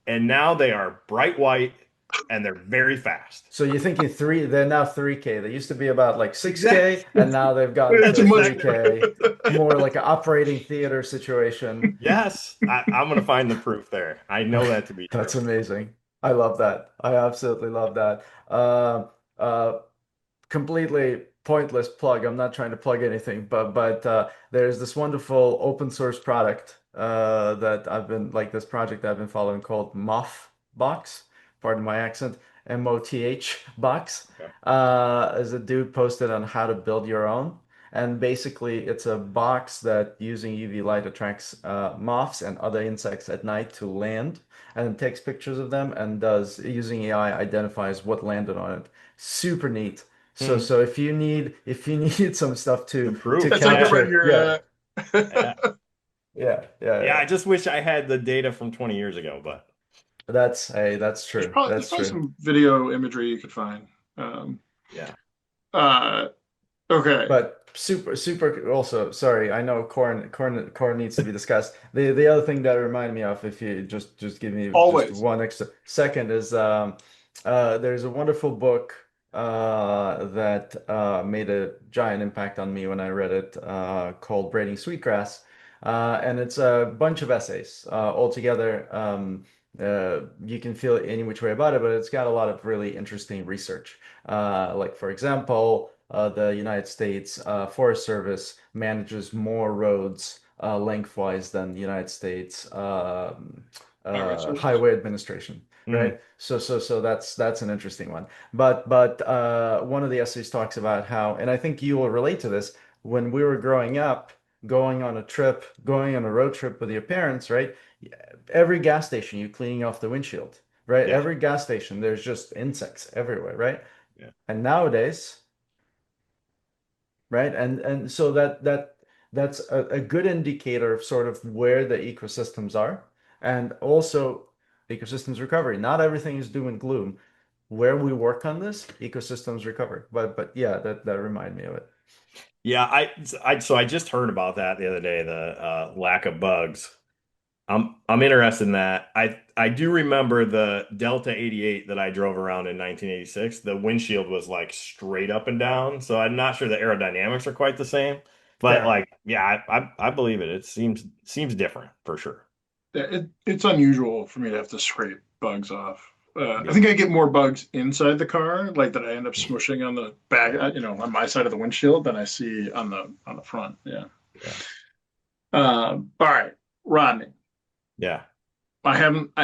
And now they are bright white and they're very fast. So you're thinking they're now 3K. They used to be about like 6K, Exactly. and now they've gotten It's to much. 3K, more like an operating theater situation. Yes, I'm going to find the proof there. I know that to be true. That's amazing. I love that. I absolutely love that. Uh, completely pointless plug. I'm not trying to plug anything, but there's this wonderful open source product that I've been like this project I've been following called Moth Box. Pardon my accent. MOTH box. Okay. As a dude posted on how to build your own. And basically, it's a box that using UV light attracts moths and other insects at night to land and takes pictures of them and does using AI identifies what landed on it. Super neat. So Hmm. so if you need some stuff The to proof. That's like the capture, regular. Yeah. yeah, yeah, Yeah, yeah. I just wish I had the data from 20 years ago, but That's There's true. probably there's That's probably true. some video imagery you could find. Um, yeah. uh, okay. But super also, sorry, I know corn needs to be discussed. The other thing that reminded me of, if you just give me just Always. one extra second, is there's a wonderful book that made a giant impact on me when I read it called Braiding Sweetgrass. And it's a bunch of essays all together. You can feel any which way about it, but it's got a lot of really interesting research. Like, for example, the United States Forest Service manages more roads lengthwise than the United States Highway service. Highway Administration, Mhm. right? So that's an interesting one. But one of the essays talks about how, and I think you will relate to this, when we were growing up, going on a road trip with your parents, right? Every gas station, you're cleaning off the windshield, right? Yeah. Every gas station, there's just insects everywhere, right? Yeah. And nowadays, right? And so that's a good indicator of sort of where the ecosystems are, and also ecosystems recovery. Not everything is doom and gloom. Where we work on this, ecosystems recover. But yeah, that reminded me of it. Yeah, I just heard about that the other day, the lack of bugs. I'm interested in that. I do remember the Delta 88 that I drove around in 1986. The windshield was like straight up and down, so I'm not sure the aerodynamics are quite the same. But Fair. like, yeah, I believe it. It seems different for sure. it's unusual for me to have to scrape bugs off. I Yeah. think I get more bugs inside the car, like that I end up smushing on the back, on my side of the windshield than I see on the front. Yeah. Yeah. All right, Rodney. Yeah. I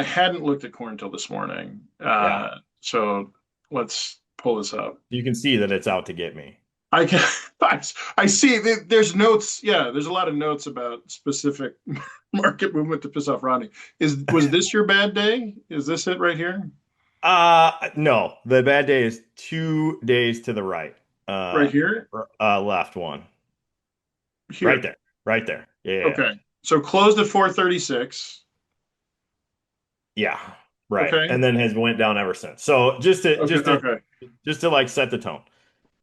hadn't looked at corn until this morning. Yeah. So let's pull this up. You can see that it's out to get me. I can I, I see there's notes. Yeah, there's a lot of notes about specific market movement to piss off Rodney. Was this your bad day? Is this it right here? No, the bad day is 2 days to the right. Right here? Left one. Right Here. there. Right there. Yeah. Okay. So closed at 436. Yeah. Right. Okay. And then has went down ever since. So just to Okay. just to Okay. just to like set the tone.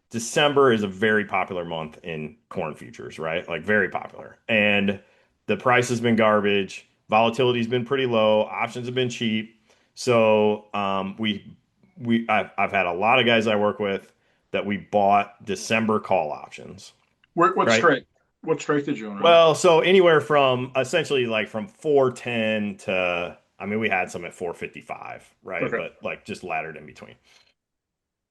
December is a very popular month in corn futures, right? Like very popular. And the price has been garbage. Volatility's been pretty low. Options have been cheap. So I've had a lot of guys I work with that we bought December call options, What right? strike? What strike did you own on? Well, so anywhere from essentially like from 410 to I mean we had some at 455, right? Okay. But like just laddered in between.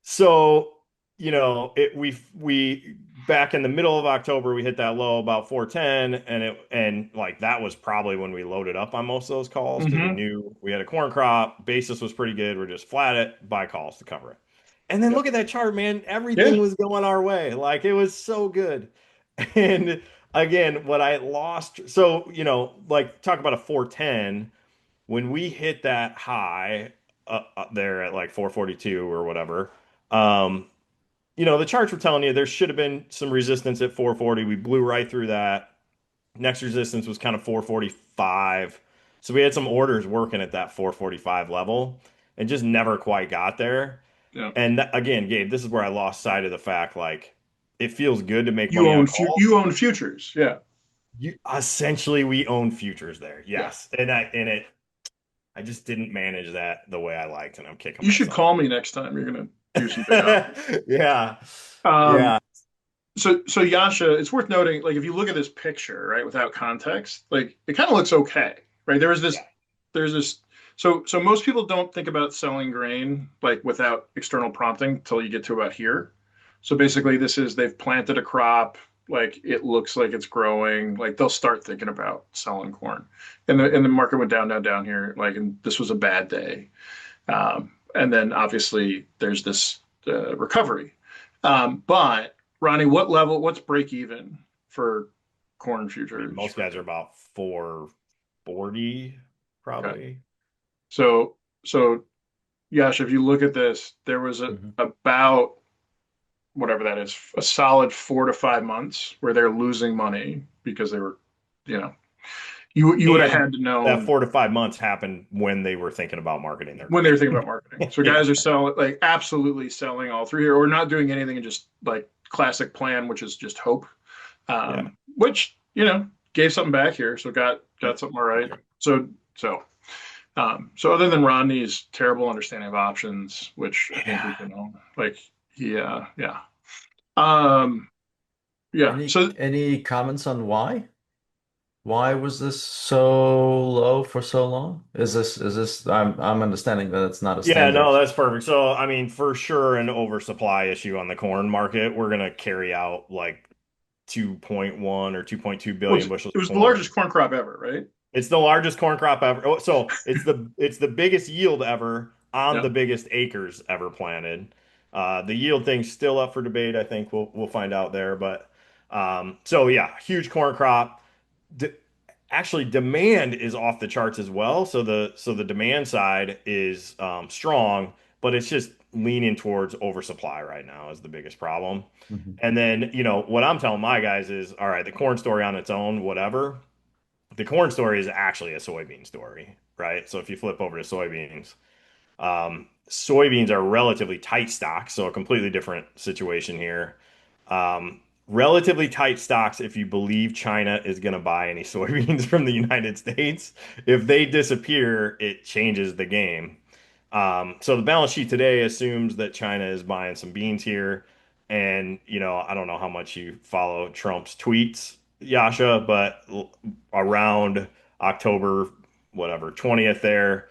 So, we back in the middle of October we hit that low about 410 and like that was probably when we loaded up on most of those calls because we Mm-hmm. knew we had a corn crop, basis was pretty good, we're just flat it, buy calls to cover it. And then Yep. look at that chart, man. Yeah. Everything was going our way. Like it was so good. And again, what I lost, so, like talk about a 410 when we hit that high there at like 442 or whatever, um, the charts were telling you there should have been some resistance at 440. We blew right through that. Next resistance was kind of 445. So we had some orders working at that 445 level and just never quite got there. Yeah. And again, Gabe, this is where I lost sight of the fact like it feels good to make money on You calls. own futures. Yeah. Essentially we own futures there. Yeah. Yes. I just didn't manage that the way I liked, and I'm kicking You should myself. call me next time you're gonna do some big options. Yeah. Um, Yeah. so Yasha, it's worth noting, like if you look at this picture, right, without context, like it kind of looks okay, right? Yeah. There's this. So most people don't think about selling grain like without external prompting until you get to about here. So basically, they've planted a crop, like it looks like it's growing, like they'll start thinking about selling corn, and the market went down here, like, and this was a bad day. And then obviously there's this recovery. But Ronnie, what's break even for corn I mean, futures? most guys are about 440, Okay. probably. So Yash, if you look at this, there was Mhm. about whatever that is, a solid 4 to 5 months where they're losing money because they were, you know, you would have And had to that know 4 to 5 months happened when they were thinking about marketing their when they grain. were thinking about marketing. So Yeah. guys are selling, like absolutely selling all through here, or not doing anything and just like classic plan, which is just hope. Yeah. Which gave something back here, so got Yep. something all right. So other than Rodney's terrible understanding of options, which I think we Yeah. can own, like yeah. Um, yeah. So Any comments on why? Why was this so low for so long? Is this I'm understanding that it's not a Yeah, no, standard. that's perfect. So, I mean, for sure, an oversupply issue on the corn market. We're going to carry out like 2.1 or 2.2 billion bushels it of was the corn. largest corn crop ever, right? It's the largest corn crop ever. So it's the biggest yield ever on Yeah. the biggest acres ever planted. The yield thing's still up for debate. I think we'll find out there. But so yeah, huge corn crop. D Actually, demand is off the charts as well. So the demand side is strong, but it's just leaning towards oversupply right now is the biggest problem. Mhm. And then what I'm telling my guys is, all right, the corn story on its own, whatever. The corn story is actually a soybean story, right? So if you flip over to soybeans, soybeans are relatively tight stocks, so a completely different situation here. Relatively tight stocks if you believe China is going to buy any soybeans from the United States. If they disappear, it changes the game. So the balance sheet today assumes that China is buying some beans here. And, I don't know how much you follow Trump's tweets, Yasha, but around October whatever 20th there,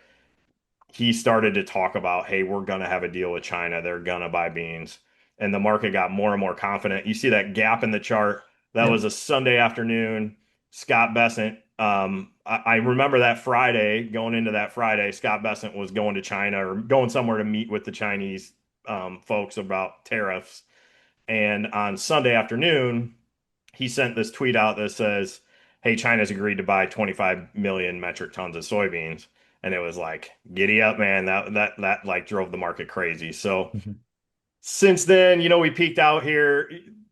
he started to talk about, hey, we're going to have a deal with China. They're going to buy beans. And the market got more and more confident. You see that gap in the chart. That Yep. was a Sunday afternoon. Scott Bessent, I remember that Friday, going into that Friday, Scott Bessent was going to China or going somewhere to meet with the Chinese folks about tariffs. And on Sunday afternoon, he sent this tweet out that says, hey, China's agreed to buy 25 million metric tons of soybeans. And it was like, giddy up, man. That like drove the market crazy. So Mhm. since then, we peaked out here.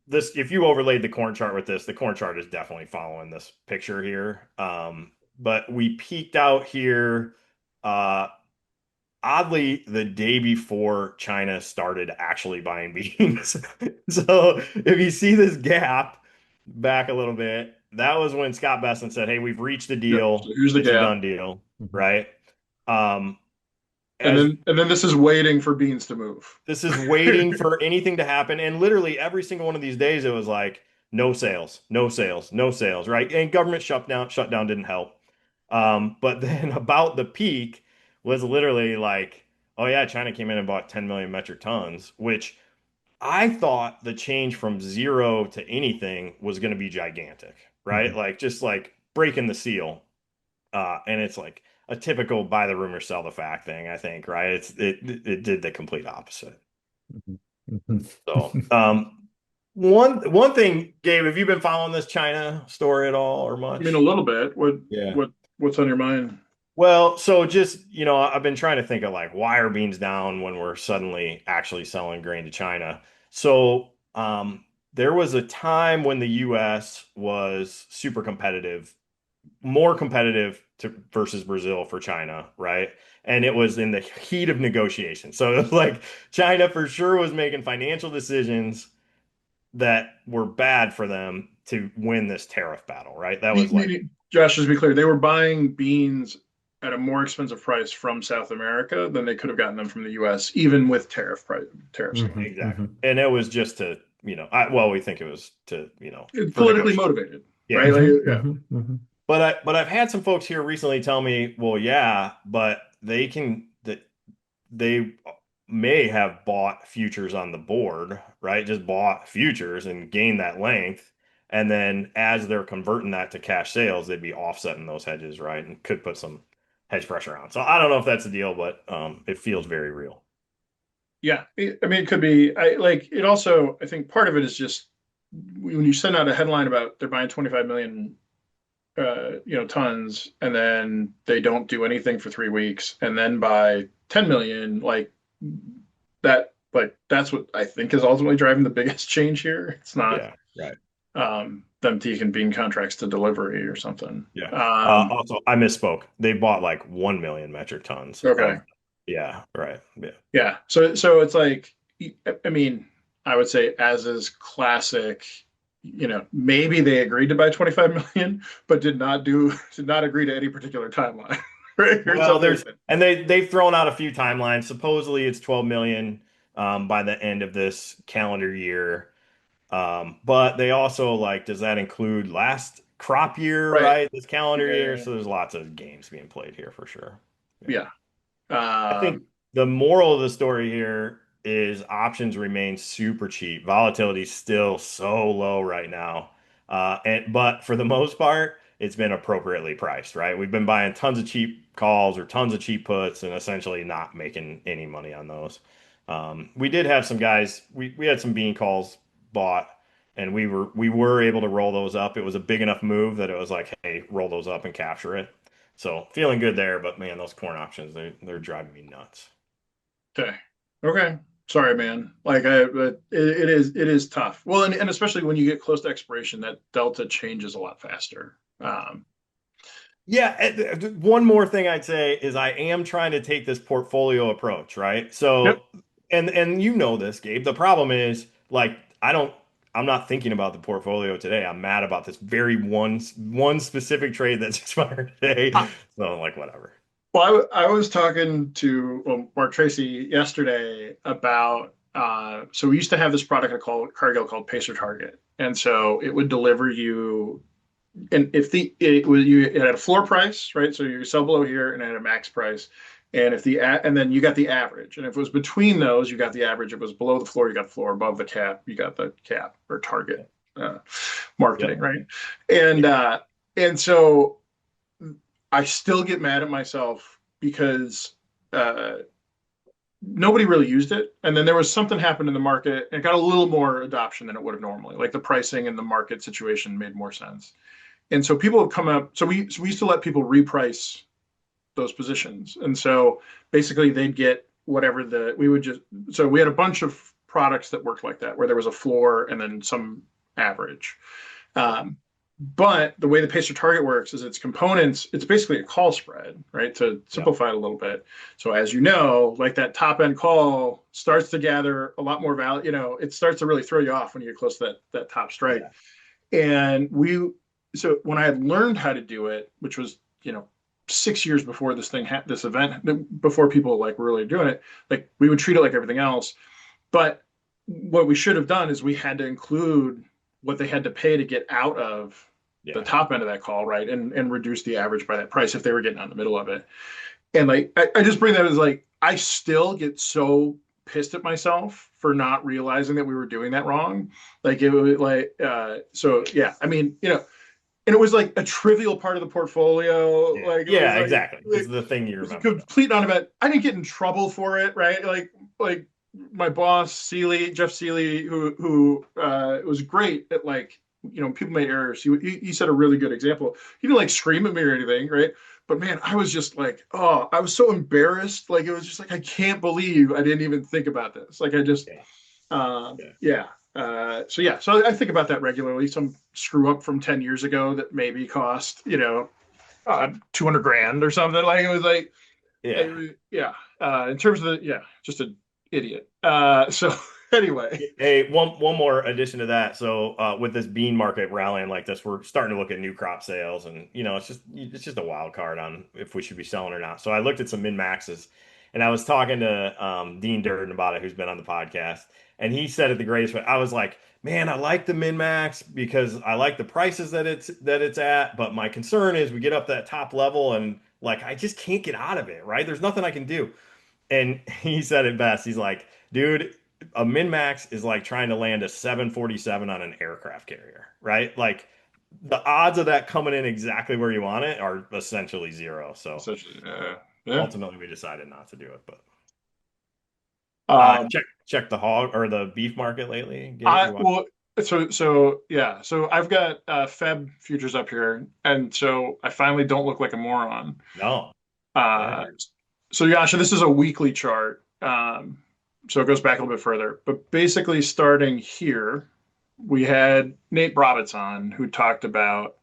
This, if you overlaid the corn chart with this, the corn chart is definitely following this picture here. But we peaked out here. Uh, Oddly, the day before China started actually buying beans. So if you see this gap back a little bit, that was when Scott Besson said, hey, we've reached a Yep. So deal. here's the It's a gap. done deal, Mhm. right? Um, And as then this is waiting for beans to move. this is waiting for anything to happen, and literally every single one of these days, it was like no sales, no sales, no sales, right? And government shutdown didn't help. But then about the peak was literally like, oh yeah, China came in and bought 10 million metric tons, which I thought the change from zero to anything was going to be gigantic, right? Mhm. Like just like breaking the seal. And it's like a typical buy the rumor, sell the fact thing, I think, right? It did the complete opposite. Mhm. Mhm. So, one thing, Gabe, have you been following this China story at all or I mean, a much? little bit. Yeah. What's on your mind? Well, so just, I've been trying to think of like why are beans down when we're suddenly actually selling grain to China. So, there was a time when the US was super competitive, more competitive versus Brazil for China, right? And it was in the heat of negotiation. So it was like China for sure was making financial decisions that were bad for them to win this tariff battle, right? That was like, Josh, just to be clear, they were buying beans at a more expensive price from South America than they could have gotten them from the U.S., even with tariffs going. Mhm. exactly. Mhm. And it was just to, well, we think it was to, It's for politically negotiation. motivated, Yeah. right? Like, Mhm. yeah. Mhm. Mhm. But I've had some folks here recently tell me, well, yeah, but that they may have bought futures on the board, right? Just bought futures and gained that length. And then as they're converting that to cash sales, they'd be offsetting those hedges, right? And could put some hedge pressure on. So I don't know if that's the deal, but it feels very real. Yeah, I mean, it could be. I like it. Also, I think part of it is just when you send out a headline about they're buying 25 million, tons, and then they don't do anything for 3 weeks, and then buy 10 million, like that. Like that's what I think is ultimately driving the biggest change here. It's not Yeah, right. them taking bean contracts to delivery or something. Yeah. Also, I misspoke. They bought like 1 million metric tons Okay. of, yeah, right. Yeah. Yeah. So it's like, I mean, I would say as is classic, maybe they agreed to buy 25 million, but did not agree to any particular timeline, right? Or Well, something. there's and they've thrown out a few timelines. Supposedly it's 12 million by the end of this calendar year. But they also like, does that include last crop year, Right. right? This calendar year. Yeah. So there's lots of games being played here for sure. Yeah. Yeah. I think the moral of the story here is options remain super cheap. Volatility is still so low right now. But for the most part, it's been appropriately priced, right? We've been buying tons of cheap calls or tons of cheap puts and essentially not making any money on those. We did have some guys, we had some bean calls bought and we were able to roll those up. It was a big enough move that it was like, hey, roll those up and capture it. So feeling good there, but man, those corn options, they're driving me nuts. Okay. Okay. Sorry, man. But it is tough. Well, and especially when you get close to expiration, that delta changes a lot faster. Yeah, one more thing I'd say is I am trying to take this portfolio approach, right? Yep. So, and you know this, Gabe. The problem is like I'm not thinking about the portfolio today. I'm mad about this very one specific trade that's expired today. So like whatever. Well, I was talking to Mark Tracy yesterday about so we used to have this product called Cargill called Pacer Target, and so it would deliver you and if it was, you, it had a floor price, right? So you sell below here and it had a max price. And if and then you got the average. And if it was between those, you got the average. If it was below the floor, you got the floor. Above the cap, you got the cap or target marketing, Yep. right? And so I still get mad at myself because nobody really used it. And then there was something happened in the market and it got a little more adoption than it would have normally. Like the pricing and the market situation made more sense. And so people have come up. So we used to let people reprice those positions. And so basically they'd get whatever so we had a bunch of products that worked like that, where there was a floor and then some average. But the way the pacer target works is its components, it's basically a call spread, right? To simplify it a little bit. So as you know, like that top end call starts to gather a lot more value, it starts to really throw you off when you get close to that top strike. Yeah. And so when I had learned how to do it, which was, 6 years before this event, before people like really doing it, like we would treat it like everything else. But what we should have done is we had to include what they had to pay to get out of the top end of that call, right? And reduce the average by that price if they were getting out in the middle of it. And like, I just bring that as like, I still get so pissed at myself for not realizing that we were doing that wrong. Like it was like, so yeah, I mean, and it was like a trivial part of the portfolio. Yeah, like exactly. It's the thing you remember. Complete non-event. I didn't get in trouble for it, right? Like my boss, Jeff Seeley, who was great at like, people made errors. He set a really good example. He didn't like scream at me or anything, right? But man, I was just like, oh, I was so embarrassed. Like it was just like, I can't believe I didn't even think about this. Like I just, so I think about that regularly. Some screw up from 10 years ago that maybe cost, $200,000 or something. Like it was like, in terms of just an idiot. So anyway. Hey, one more addition to that. So with this bean market rallying like this, we're starting to look at new crop sales, and it's just a wild card on if we should be selling or not. So I looked at some min maxes, and I was talking to Dean Durden about it, who's been on the podcast, and he said it the greatest way. I was like, man, I like the min max because I like the prices that it's at, but my concern is we get up that top level and like I just can't get out of it. Right? There's nothing I can do. And he said it best. He's like, dude, a min max is like trying to land a 747 on an aircraft carrier, right? Like the odds of that coming in exactly where you want it are essentially zero. So ultimately we decided not to do it, but check the hog or the beef market lately. So I've got Feb futures up here, and so I finally don't look like a moron. No. So Yasha, this is a weekly chart. So it goes back a little bit further. But basically starting here, we had Nate Bravitz on who talked about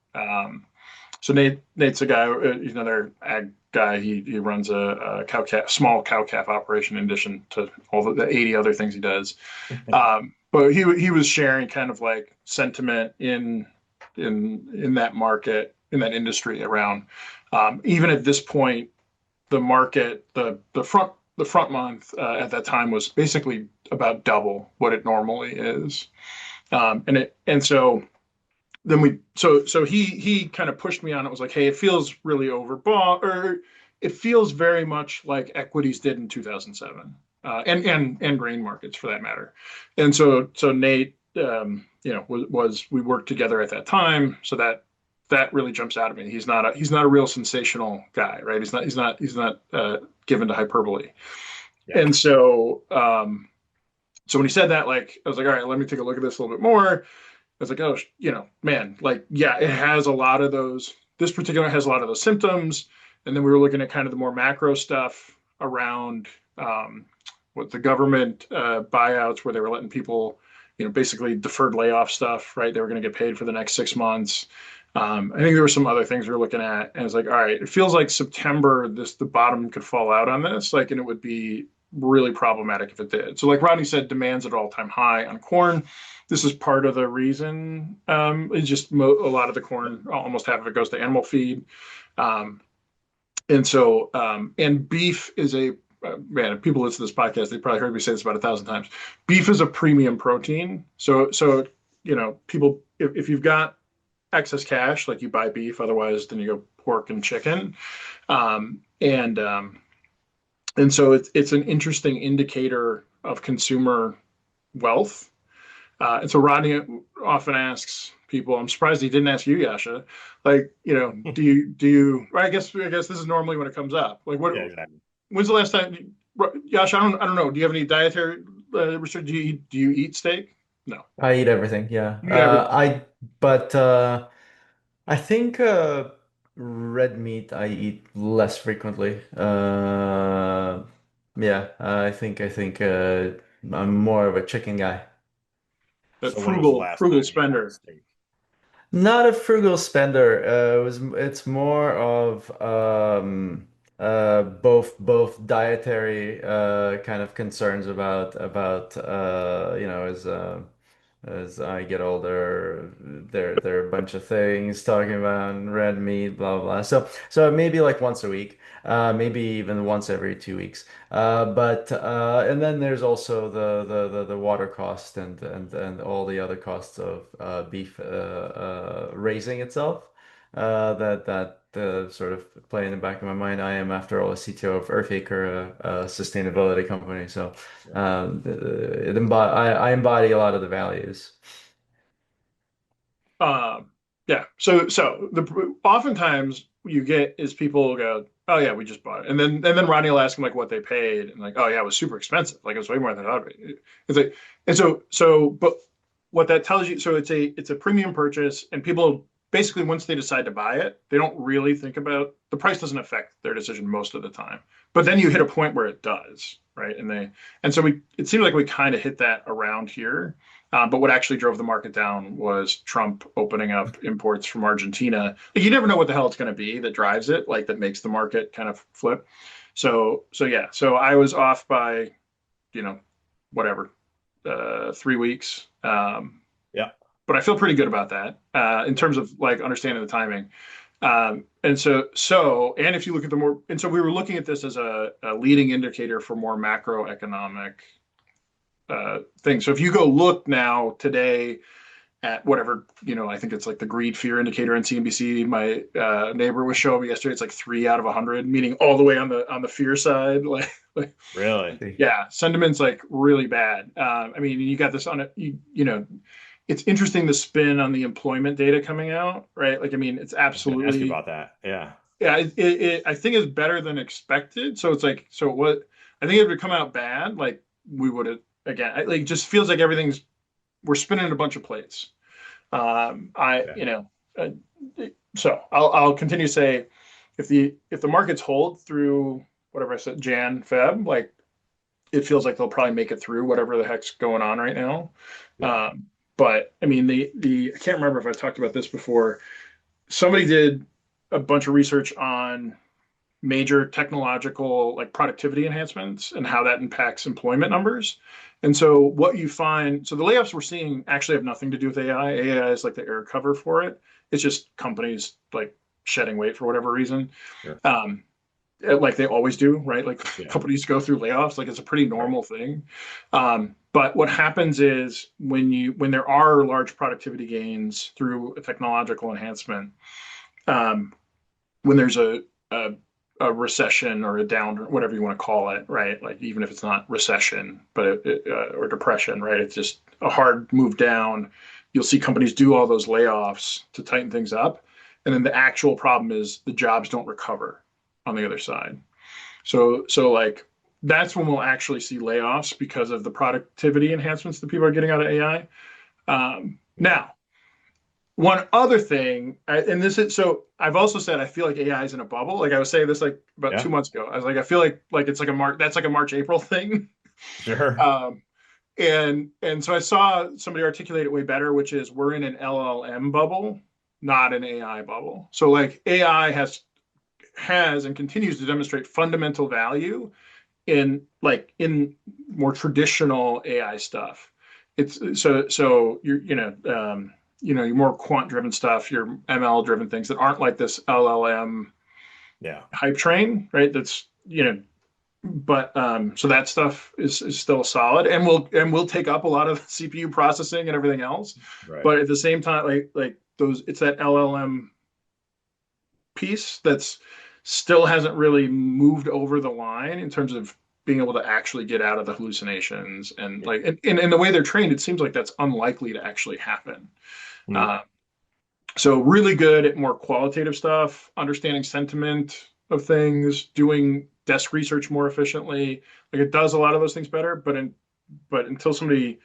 so Nate's a guy, he's another ag guy. He runs a small cow calf operation in addition to all the 80 other things he does. But he was sharing kind of like sentiment in that market, in that industry around even at this point, the market, the front month at that time was basically about double what it normally is. So he kind of pushed me on it. Was like, hey, it feels really overbought, or it feels very much like equities did in 2007, and grain markets for that matter. And so Nate, we worked together at that time, so that really jumps out at me. He's not a real sensational guy, right? He's not given to hyperbole. Yeah. And so when he said that, like, I was like, all right, let me take a look at this a little bit more. I was like, oh, man, like, yeah, it has a lot of those. This particular has a lot of those symptoms. And then we were looking at kind of the more macro stuff around what the government buyouts, where they were letting people, basically deferred layoff stuff, right? They were going to get paid for the next 6 months. I think there were some other things we were looking at, and it's like, all right, it feels like September, the bottom could fall out on this, like, and it would be really problematic if it did. So like Rodney said, demand's at an all-time high on corn. This is part of the reason. It's just a lot of the corn, almost half of it goes to animal feed. And beef is man, if people listen to this podcast, they probably heard me say this about 1,000 times. Beef is a premium protein. So people, if you've got excess cash, like you buy beef, otherwise then you go pork and chicken. Um, and um, and so it's an interesting indicator of consumer wealth. And so Rodney often asks people, I'm surprised he didn't ask you, Yasha, like, do you, right, I guess this is normally when it comes up. Like Yeah, exactly. when's the last time, Yasha, I don't know. Do you have any dietary restriction? Do you eat steak? No. I eat everything, yeah. You eat everything. But I think red meat I eat less frequently. Yeah, I think I'm more of a chicken guy. That So when was the last frugal time you had spender. steak? Not a frugal spender. It's more of both dietary kind of concerns about as I get older, there are a bunch of things talking about red meat, blah blah. So maybe like once a week, maybe even once every 2 weeks. But and then there's also the water cost and all the other costs of beef raising itself. That sort of play in the back of my mind. I am, after all, a CTO of EarthAcre, a sustainability company. So Yeah. I embody a lot of the values. Um, yeah. So the oftentimes you get is people go, oh yeah, we just bought it, and then Rodney will ask them like what they paid, and like, oh yeah, it was super expensive, like it was way more than I thought. It's like, and but what that tells you, so it's a premium purchase, and people basically once they decide to buy it, they don't really think about the price doesn't affect their decision most of the time, but then you hit a point where it does, right? And so it seems like we kind of hit that around here. But what actually drove the market down was Trump opening up imports from Argentina. Like, you never know what the hell it's going to be that drives it, like that makes the market kind of flip. So yeah. So I was off by, you know, whatever, 3 weeks. Yeah. But I feel pretty good about that in terms of like understanding the timing. And if you look at and so we were looking at this as a leading indicator for more macroeconomic thing. So if you go look now today at whatever, I think it's like the greed fear indicator on CNBC. My neighbor was showing me yesterday. It's like 3 out of 100, meaning all the way on the fear side. Really? Yeah, sentiment's like really bad. I mean, you got this on it. It's interesting the spin on the employment data coming out, right? Like, I mean, it's I was going to ask you absolutely, about that. Yeah. yeah. I think it's better than expected. So it's like, so what? I think if it would come out bad, like we would have again. Like, it just feels like we're spinning a bunch of plates. I Yeah. you know, uh, so I'll continue to say, if the markets hold through whatever I said, Jan, Feb, like it feels like they'll probably make it through whatever the heck's going on right now. Yeah. But I mean, the I can't remember if I talked about this before. Somebody did a bunch of research on major technological like productivity enhancements and how that impacts employment numbers. And so what you find, so the layoffs we're seeing actually have nothing to do with AI. AI is like the air cover for it. It's just companies like shedding weight for whatever reason. Sure. Like they always do, right? Like Yeah. companies go through layoffs, like it's a pretty Right. normal thing. But what happens is when there are large productivity gains through a technological enhancement, um, when there's a recession or a down, whatever you want to call it, right? Like even if it's not recession, but or depression, right? It's just a hard move down. You'll see companies do all those layoffs to tighten things up, and then the actual problem is the jobs don't recover on the other side. So like that's when we'll actually see layoffs because of the productivity enhancements that people are getting out of AI. Now, one other thing, and this is so I've also said I feel like AI is in a bubble. Like I was saying this like about Yeah. 2 months ago. I was like, I feel like it's like that's like a March April thing. Sure. And so I saw somebody articulate it way better, which is we're in an LLM bubble, not an AI bubble. So like AI has and continues to demonstrate fundamental value in more traditional AI stuff. It's so your more quant driven stuff, your ML driven things that aren't like this LLM Yeah. hype train, right? That's but so that stuff is still solid and will take up a lot of CPU processing and everything else. Right. But at the same time, like it's that LLM piece that's still hasn't really moved over the line in terms of being able to actually get out of the hallucinations and like and the way they're trained, it seems like that's unlikely to actually happen. Mm. Uh, so really good at more qualitative stuff, understanding sentiment of things, doing desk research more efficiently. Like it does a lot of those things better, but until somebody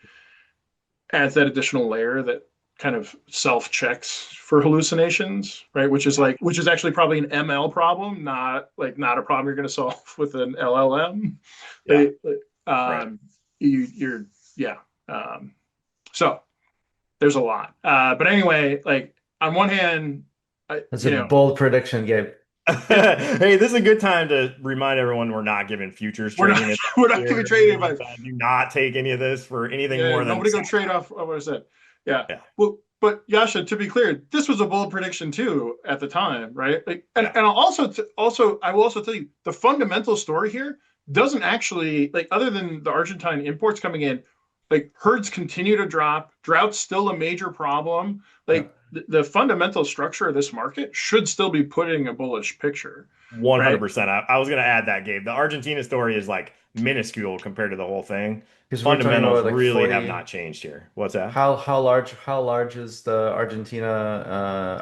adds that additional layer that kind of self checks for hallucinations, right? Which is actually probably an ML problem, not a problem you're going to solve with an LLM. Yeah, They, right. you're yeah. Um, so there's a lot, but anyway, like on one hand, That's a bold prediction, Gabe. yeah, Hey, this is a good time to remind everyone we're not giving futures we're not trading advice we're not here giving or trading anything like advice. that. Do not take any of this for anything Yeah, more than nobody go science. trade off what I said. Yeah. Yeah, Well, but Yasha, to be clear, this was a bold prediction too at the time, right? Like, yeah. and I'll also I will also tell you the fundamental story here doesn't actually like other than the Argentine imports coming in, like herds continue to drop, drought's still a major problem. Yeah. Like the fundamental structure of this market should still be putting a bullish picture, right? 100%. I was going to add that, Gabe. The Argentina story is like minuscule compared to the whole thing. Because we're talking Fundamentals about like really have 40. not changed here. What's that? How large is the Argentina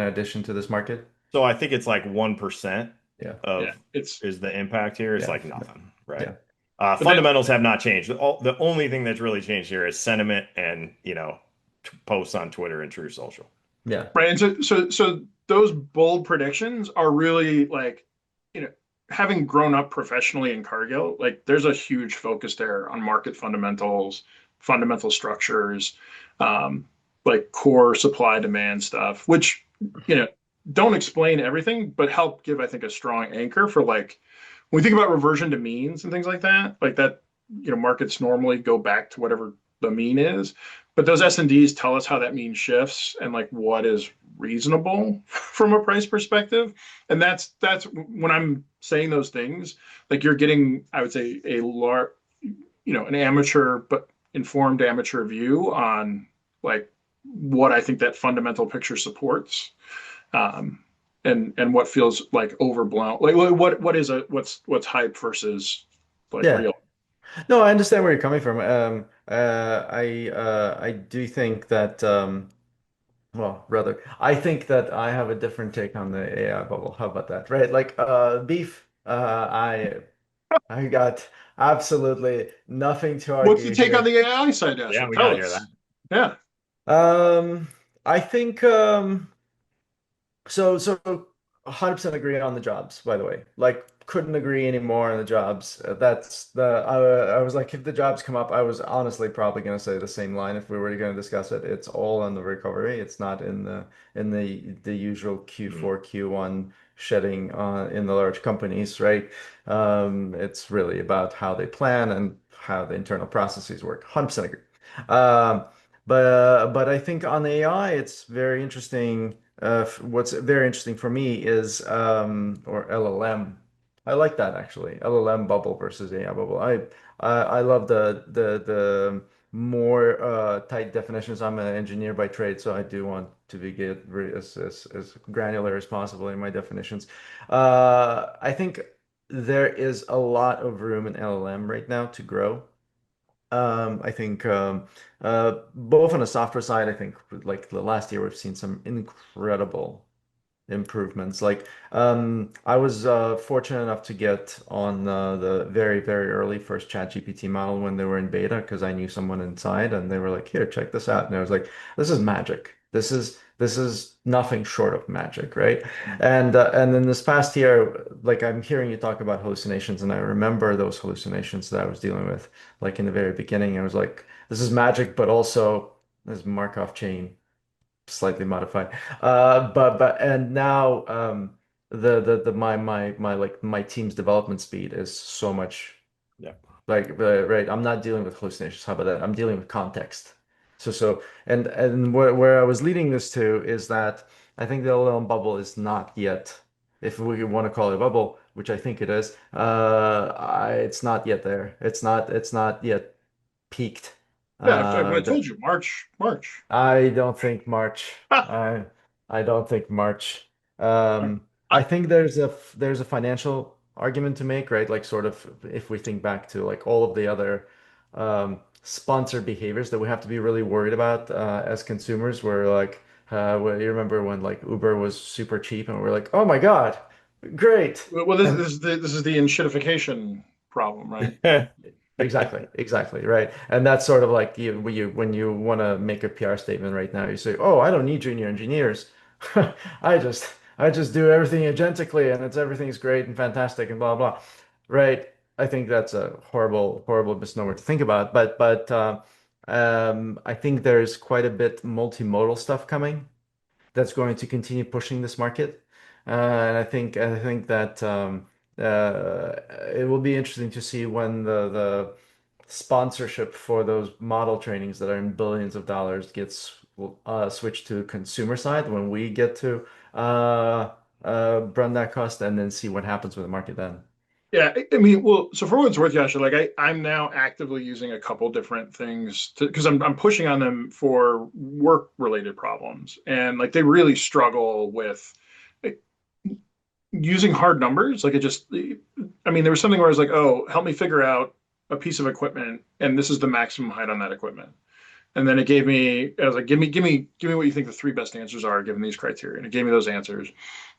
addition to this market? So I think it's like 1% Yeah. Yeah, of it's is the impact here. It's Yeah. like nothing, right? Yeah. but then Fundamentals have not changed. The only thing that's really changed here is sentiment and, posts on Twitter and True Social. Yeah. right, and so those bold predictions are really like, you know, having grown up professionally in Cargill, like there's a huge focus there on market fundamentals, fundamental structures, um, like core supply demand stuff, which you know don't explain everything, but help give I think a strong anchor for like when we think about reversion to means and things like that, markets normally go back to whatever the mean is, but those S&Ds tell us how that mean shifts and like what is reasonable from a price perspective. And that's when I'm saying those things, like you're getting, I would say, a large, an amateur but informed amateur view on like what I think that fundamental picture supports. Um, and what feels like overblown, like what's hype versus like Yeah. real. No, I understand where you're coming from. I do think that well, rather, I think that I have a different take on the AI bubble. How about that? Right? Like beef, I got absolutely nothing to What's the argue take on here. the AI side, Yeah, Asher? we got Tell to hear that. us. Yeah. Um, I think so 100% agree on the jobs, by the way. Like couldn't agree anymore on the jobs. That's the I was like if the jobs come up, I was honestly probably going to say the same line if we were going to discuss it. It's all on the recovery. It's not in the usual Mm. Q4, Q1 shedding in the large companies, right? It's really about how they plan and how the internal processes work. 100% agree. Um, but I think on AI, it's very interesting. What's very interesting for me is or LLM. I like that actually. LLM bubble versus AI bubble. I love the more tight definitions. I'm an engineer by trade, so I do want to be get as granular as possible in my definitions. I think there is a lot of room in LLM right now to grow. I think both on the software side, I think like the last year we've seen some incredible improvements. Like I was fortunate enough to get on the very, very early first ChatGPT model when they were in beta because I knew someone inside and they were like, here, check this out. And I was like, this is magic. This is nothing short of magic, right? And then this past year, like I'm hearing you talk about hallucinations, and I remember those hallucinations that I was dealing with, like in the very beginning. I was like, this is magic, but also this Markov chain slightly modified. But and now the my like my team's development speed is so much Yeah. like right. I'm not dealing with hallucinations. How about that? I'm dealing with context. And where I was leading this to is that I think the LLM bubble is not yet, if we want to call it a bubble, which I think it is, it's not yet there. It's not yet peaked. Yeah, I The told you, March. I don't think March. Ah, I don't think March. all right. I think there's a financial argument to make, right? Like sort of if we think back to like all of the other sponsor behaviors that we have to be really worried about as consumers, where like well, you remember when like Uber was super cheap and we're like, oh my God, great. Well, And this is the enshittification problem, right? exactly, exactly, right. And that's sort of like when you want to make a PR statement right now, you say, "Oh, I don't need junior engineers. I just do everything agentically, and everything's great and fantastic and blah blah." Right? I think that's a horrible misnomer to think about. But I think there's quite a bit multimodal stuff coming that's going to continue pushing this market. And I think that it will be interesting to see when the sponsorship for those model trainings that are in billions of dollars gets switched to consumer side when we get to run that cost and then see what happens with the market then. Yeah, I mean, well, so for what it's worth, Yasha, like I'm now actively using a couple different things to because I'm pushing on them for work related problems, and like they really struggle with like, using hard numbers. Like it just, I mean, there was something where I was like, oh, help me figure out a piece of equipment, and this is the maximum height on that equipment. And then it gave me, I was like, give me what you think the three best answers are given these criteria. And it gave me those answers.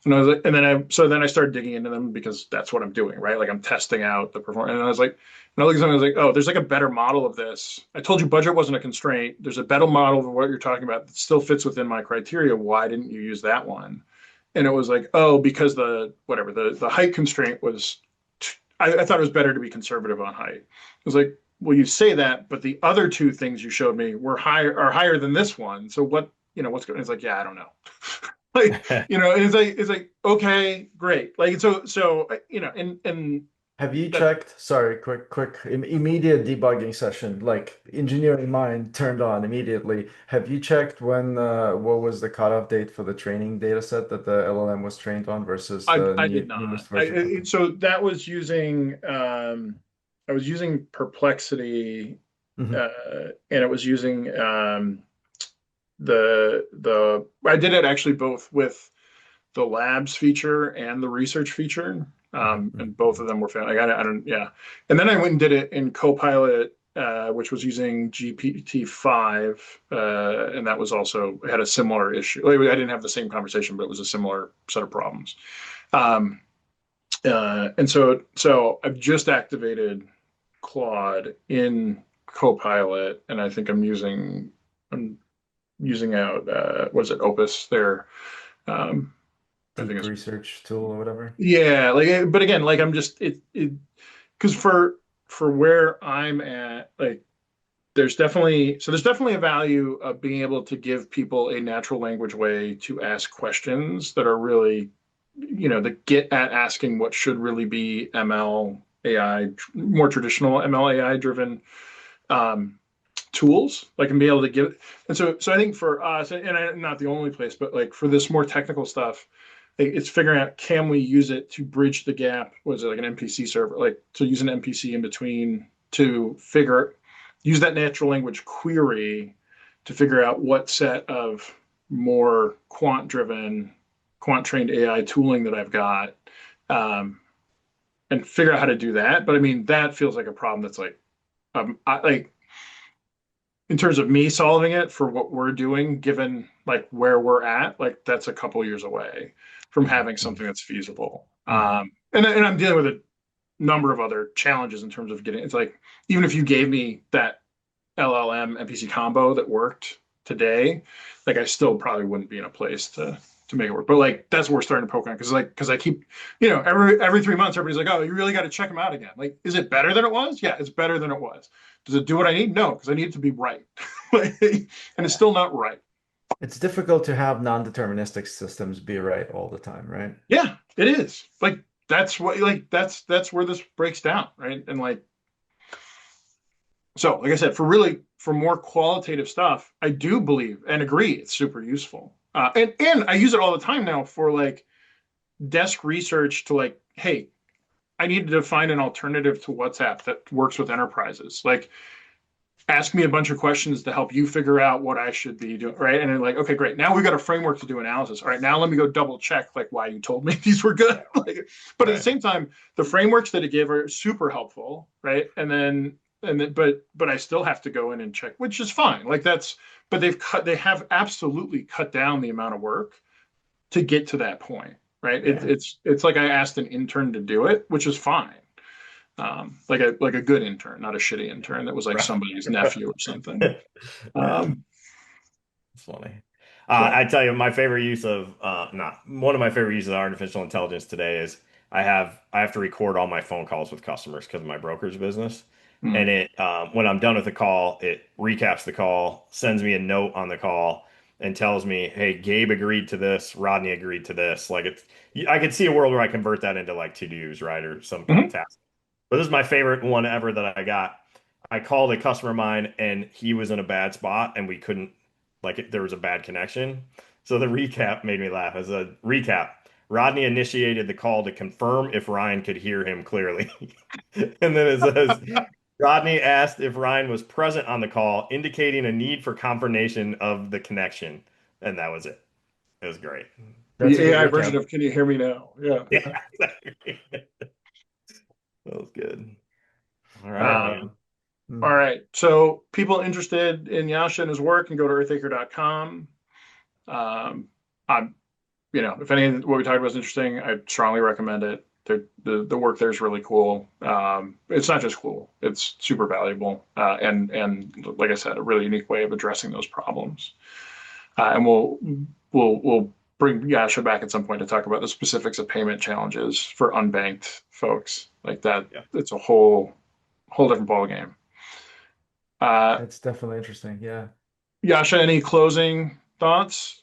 And I was like, and then I started digging into them because that's what I'm doing, right? Like I'm testing out the performance. And I was like, and I looked at something, I was like, oh, there's like a better model of this. I told you budget wasn't a constraint. There's a better model of what you're talking about that still fits within my criteria. Why didn't you use that one? And it was like, oh, because the height constraint was, I thought it was better to be conservative on height. It was like, well, you say that, but the other two things you showed me are higher than this one. So what, what's going? It's like, yeah, I don't know. Like, and it's like, okay, great. Like, and Have you that checked? Sorry, quick, immediate debugging session, like engineering mind turned on immediately. Have you checked when what was the cutoff date for the training data set that the LLM was trained on versus the I did not. newest version? Okay. So that was using, I was using Perplexity, Mhm. and it was using I did it actually both with the labs feature and the research feature. Mhm. And both of them were found. Like, I don't, yeah. And then I went and did it in Copilot, which was using GPT-5, and that was also had a similar issue. Like, I didn't have the same conversation, but it was a similar set of problems. Um, and so I've just activated Claude in Copilot, and I think I'm using out was it Opus there. Um, I think Deep it's research tool or whatever. yeah, like but again, like I'm just it because for where I'm at, like there's definitely a value of being able to give people a natural language way to ask questions that are really, that get at asking what should really be ML AI, more traditional ML AI driven um, tools, like and be able to give. And so I think for us, and I'm not the only place, but like for this more technical stuff, it's figuring out can we use it to bridge the gap. Was it like an MPC server, like to use an MPC in between to use that natural language query to figure out what set of more quant trained AI tooling that I've got, um, and figure out how to do that. But I mean, that feels like a problem that's like, like in terms of me solving it for what we're doing, given like where we're at, like that's a couple years away from Mhm. having something that's feasible. Mhm. And I'm dealing with a number of other challenges in terms of getting. It's like even if you gave me that LLM NPC combo that worked today, like I still probably wouldn't be in a place to make it work. But like that's what we're starting to poke on because I keep every 3 months everybody's like, oh, you really got to check them out again. Like, is it better than it was? Yeah, it's better than it was. Does it do what I need? No, because I need it to be right, and it's Yeah. still not right. It's difficult to have non-deterministic systems be right all the time, right? Yeah, it is. Like that's where this breaks down, right? And like so, like I said, for more qualitative stuff, I do believe and agree it's super useful. And I use it all the time now for like desk research to like, hey, I needed to find an alternative to WhatsApp that works with enterprises. Like ask me a bunch of questions to help you figure out what I should be doing, right? And they're like, okay, great. Now we've got a framework to do analysis. All right, now let me go double check like why you told me these were good. Like, but at the Right. same time, the frameworks that it gave are super helpful, right? But I still have to go in and check, which is fine. Like that's, but they have absolutely cut down the amount of work to get to that point, right? Yeah. It's like I asked an intern to do it, which is fine. Like a good intern, not a shitty intern that was like Right. somebody's nephew or something. Yeah. Um, It's funny. so I tell you, my favorite use of not one of my favorite uses of artificial intelligence today is I have to record all my phone calls with customers because of my brokerage business, mm, and it when I'm done with the call, it recaps the call, sends me a note on the call, and tells me, "Hey, Gabe agreed to this, Rodney agreed to this." Like it's, I could see a world where I convert that into like to-dos, right, or some kind of mhm. task. But this is my favorite one ever that I got. I called a customer of mine and he was in a bad spot and we couldn't, like, there was a bad connection. So the recap made me laugh. As a recap, Rodney initiated the call to confirm if Ryan could hear him clearly. And then it says, Rodney asked if Ryan was present on the call, indicating a need for confirmation of the connection. And that was it. It was great. That's a The good AI version recap. of "Can you hear me now?" Yeah. Yeah, exactly. That was good. All right, man. Um, Hmm. all right. So people interested in Yasha and his work can go to earthacre.com. I'm, if any of what we talked about is interesting, I strongly recommend it. The work there is really cool. It's not just cool; it's super valuable, and like I said, a really unique way of addressing those problems. And we'll bring Yasha back at some point to talk about the specifics of payment challenges for unbanked folks like that. Yeah. It's a whole different ballgame. Uh, It's definitely interesting. Yeah. Yasha, any closing thoughts?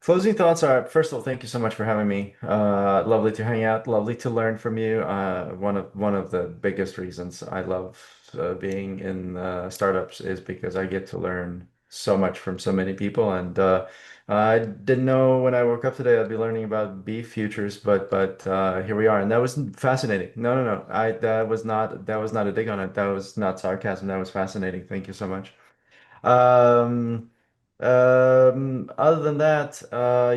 Closing thoughts are, first of all, thank you so much for having me. Lovely to hang out, lovely to learn from you. One of the biggest reasons I love being in startups is because I get to learn so much from so many people. And I didn't know when I woke up today I'd be learning about beef futures, but here we are, and that was fascinating. No, no, no, I that was not a dig on it. That was not sarcasm. That was fascinating. Thank you so much. Um, other than that,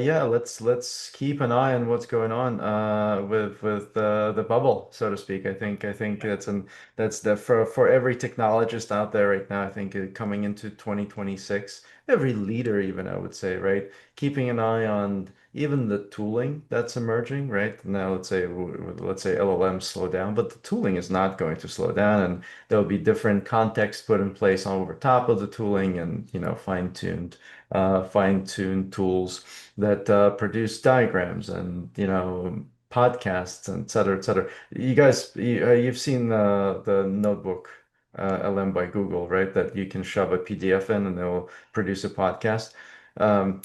yeah, let's keep an eye on what's going on with the bubble, so to speak. I think that's the for every technologist out there right now. I think coming into 2026, every leader even I would say, right, keeping an eye on even the tooling that's emerging, right? Now let's say LLMs slow down, but the tooling is not going to slow down, and there'll be different context put in place over top of the tooling, and fine-tuned tools that produce diagrams and podcasts and et cetera, et cetera. You guys, you've seen the notebook LM by Google, right? That you can shove a PDF in and they'll produce a podcast. Um,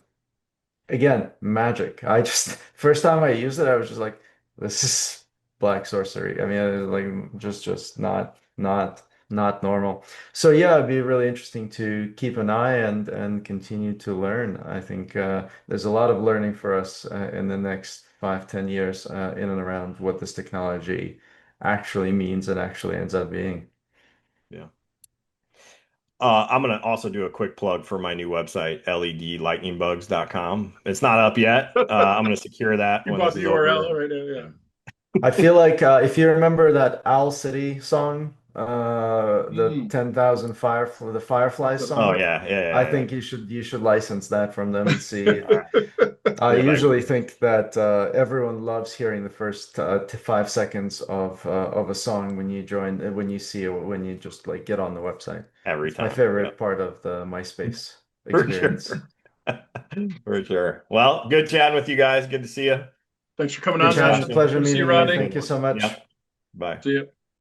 Again, magic. I just first time I used it, I was just like, this is black sorcery. I mean, it was like just not normal. So yeah, it'd be really interesting to keep an eye and continue to learn. I think there's a lot of learning for us in the next 5, 10 years in and around what this technology actually means and actually ends up being. Yeah. I'm gonna also do a quick plug for my new website, ledlightningbugs.com. It's not up yet. I'm gonna secure that You when bought this the is URL over. right now, yeah. And I feel like if you remember that Owl City song, the Mm. 10,000 Fireflies oh song, yeah, yeah, I yeah, yeah. think you should license that from them and see. All right. I See if I can usually do it think that everyone loves hearing the first 5 seconds of a song when you join, when you see it, when you just like get on the website. every It's my time. Yep. favorite part of the MySpace For experience. sure. For sure. Well, good chatting with you guys. Good to see you. Thanks for coming Good on, We'll chat chatting, Yasha. soon. pleasure Good to see you, meeting you. Rodney. Thank you so much. Yep. Bye. See you.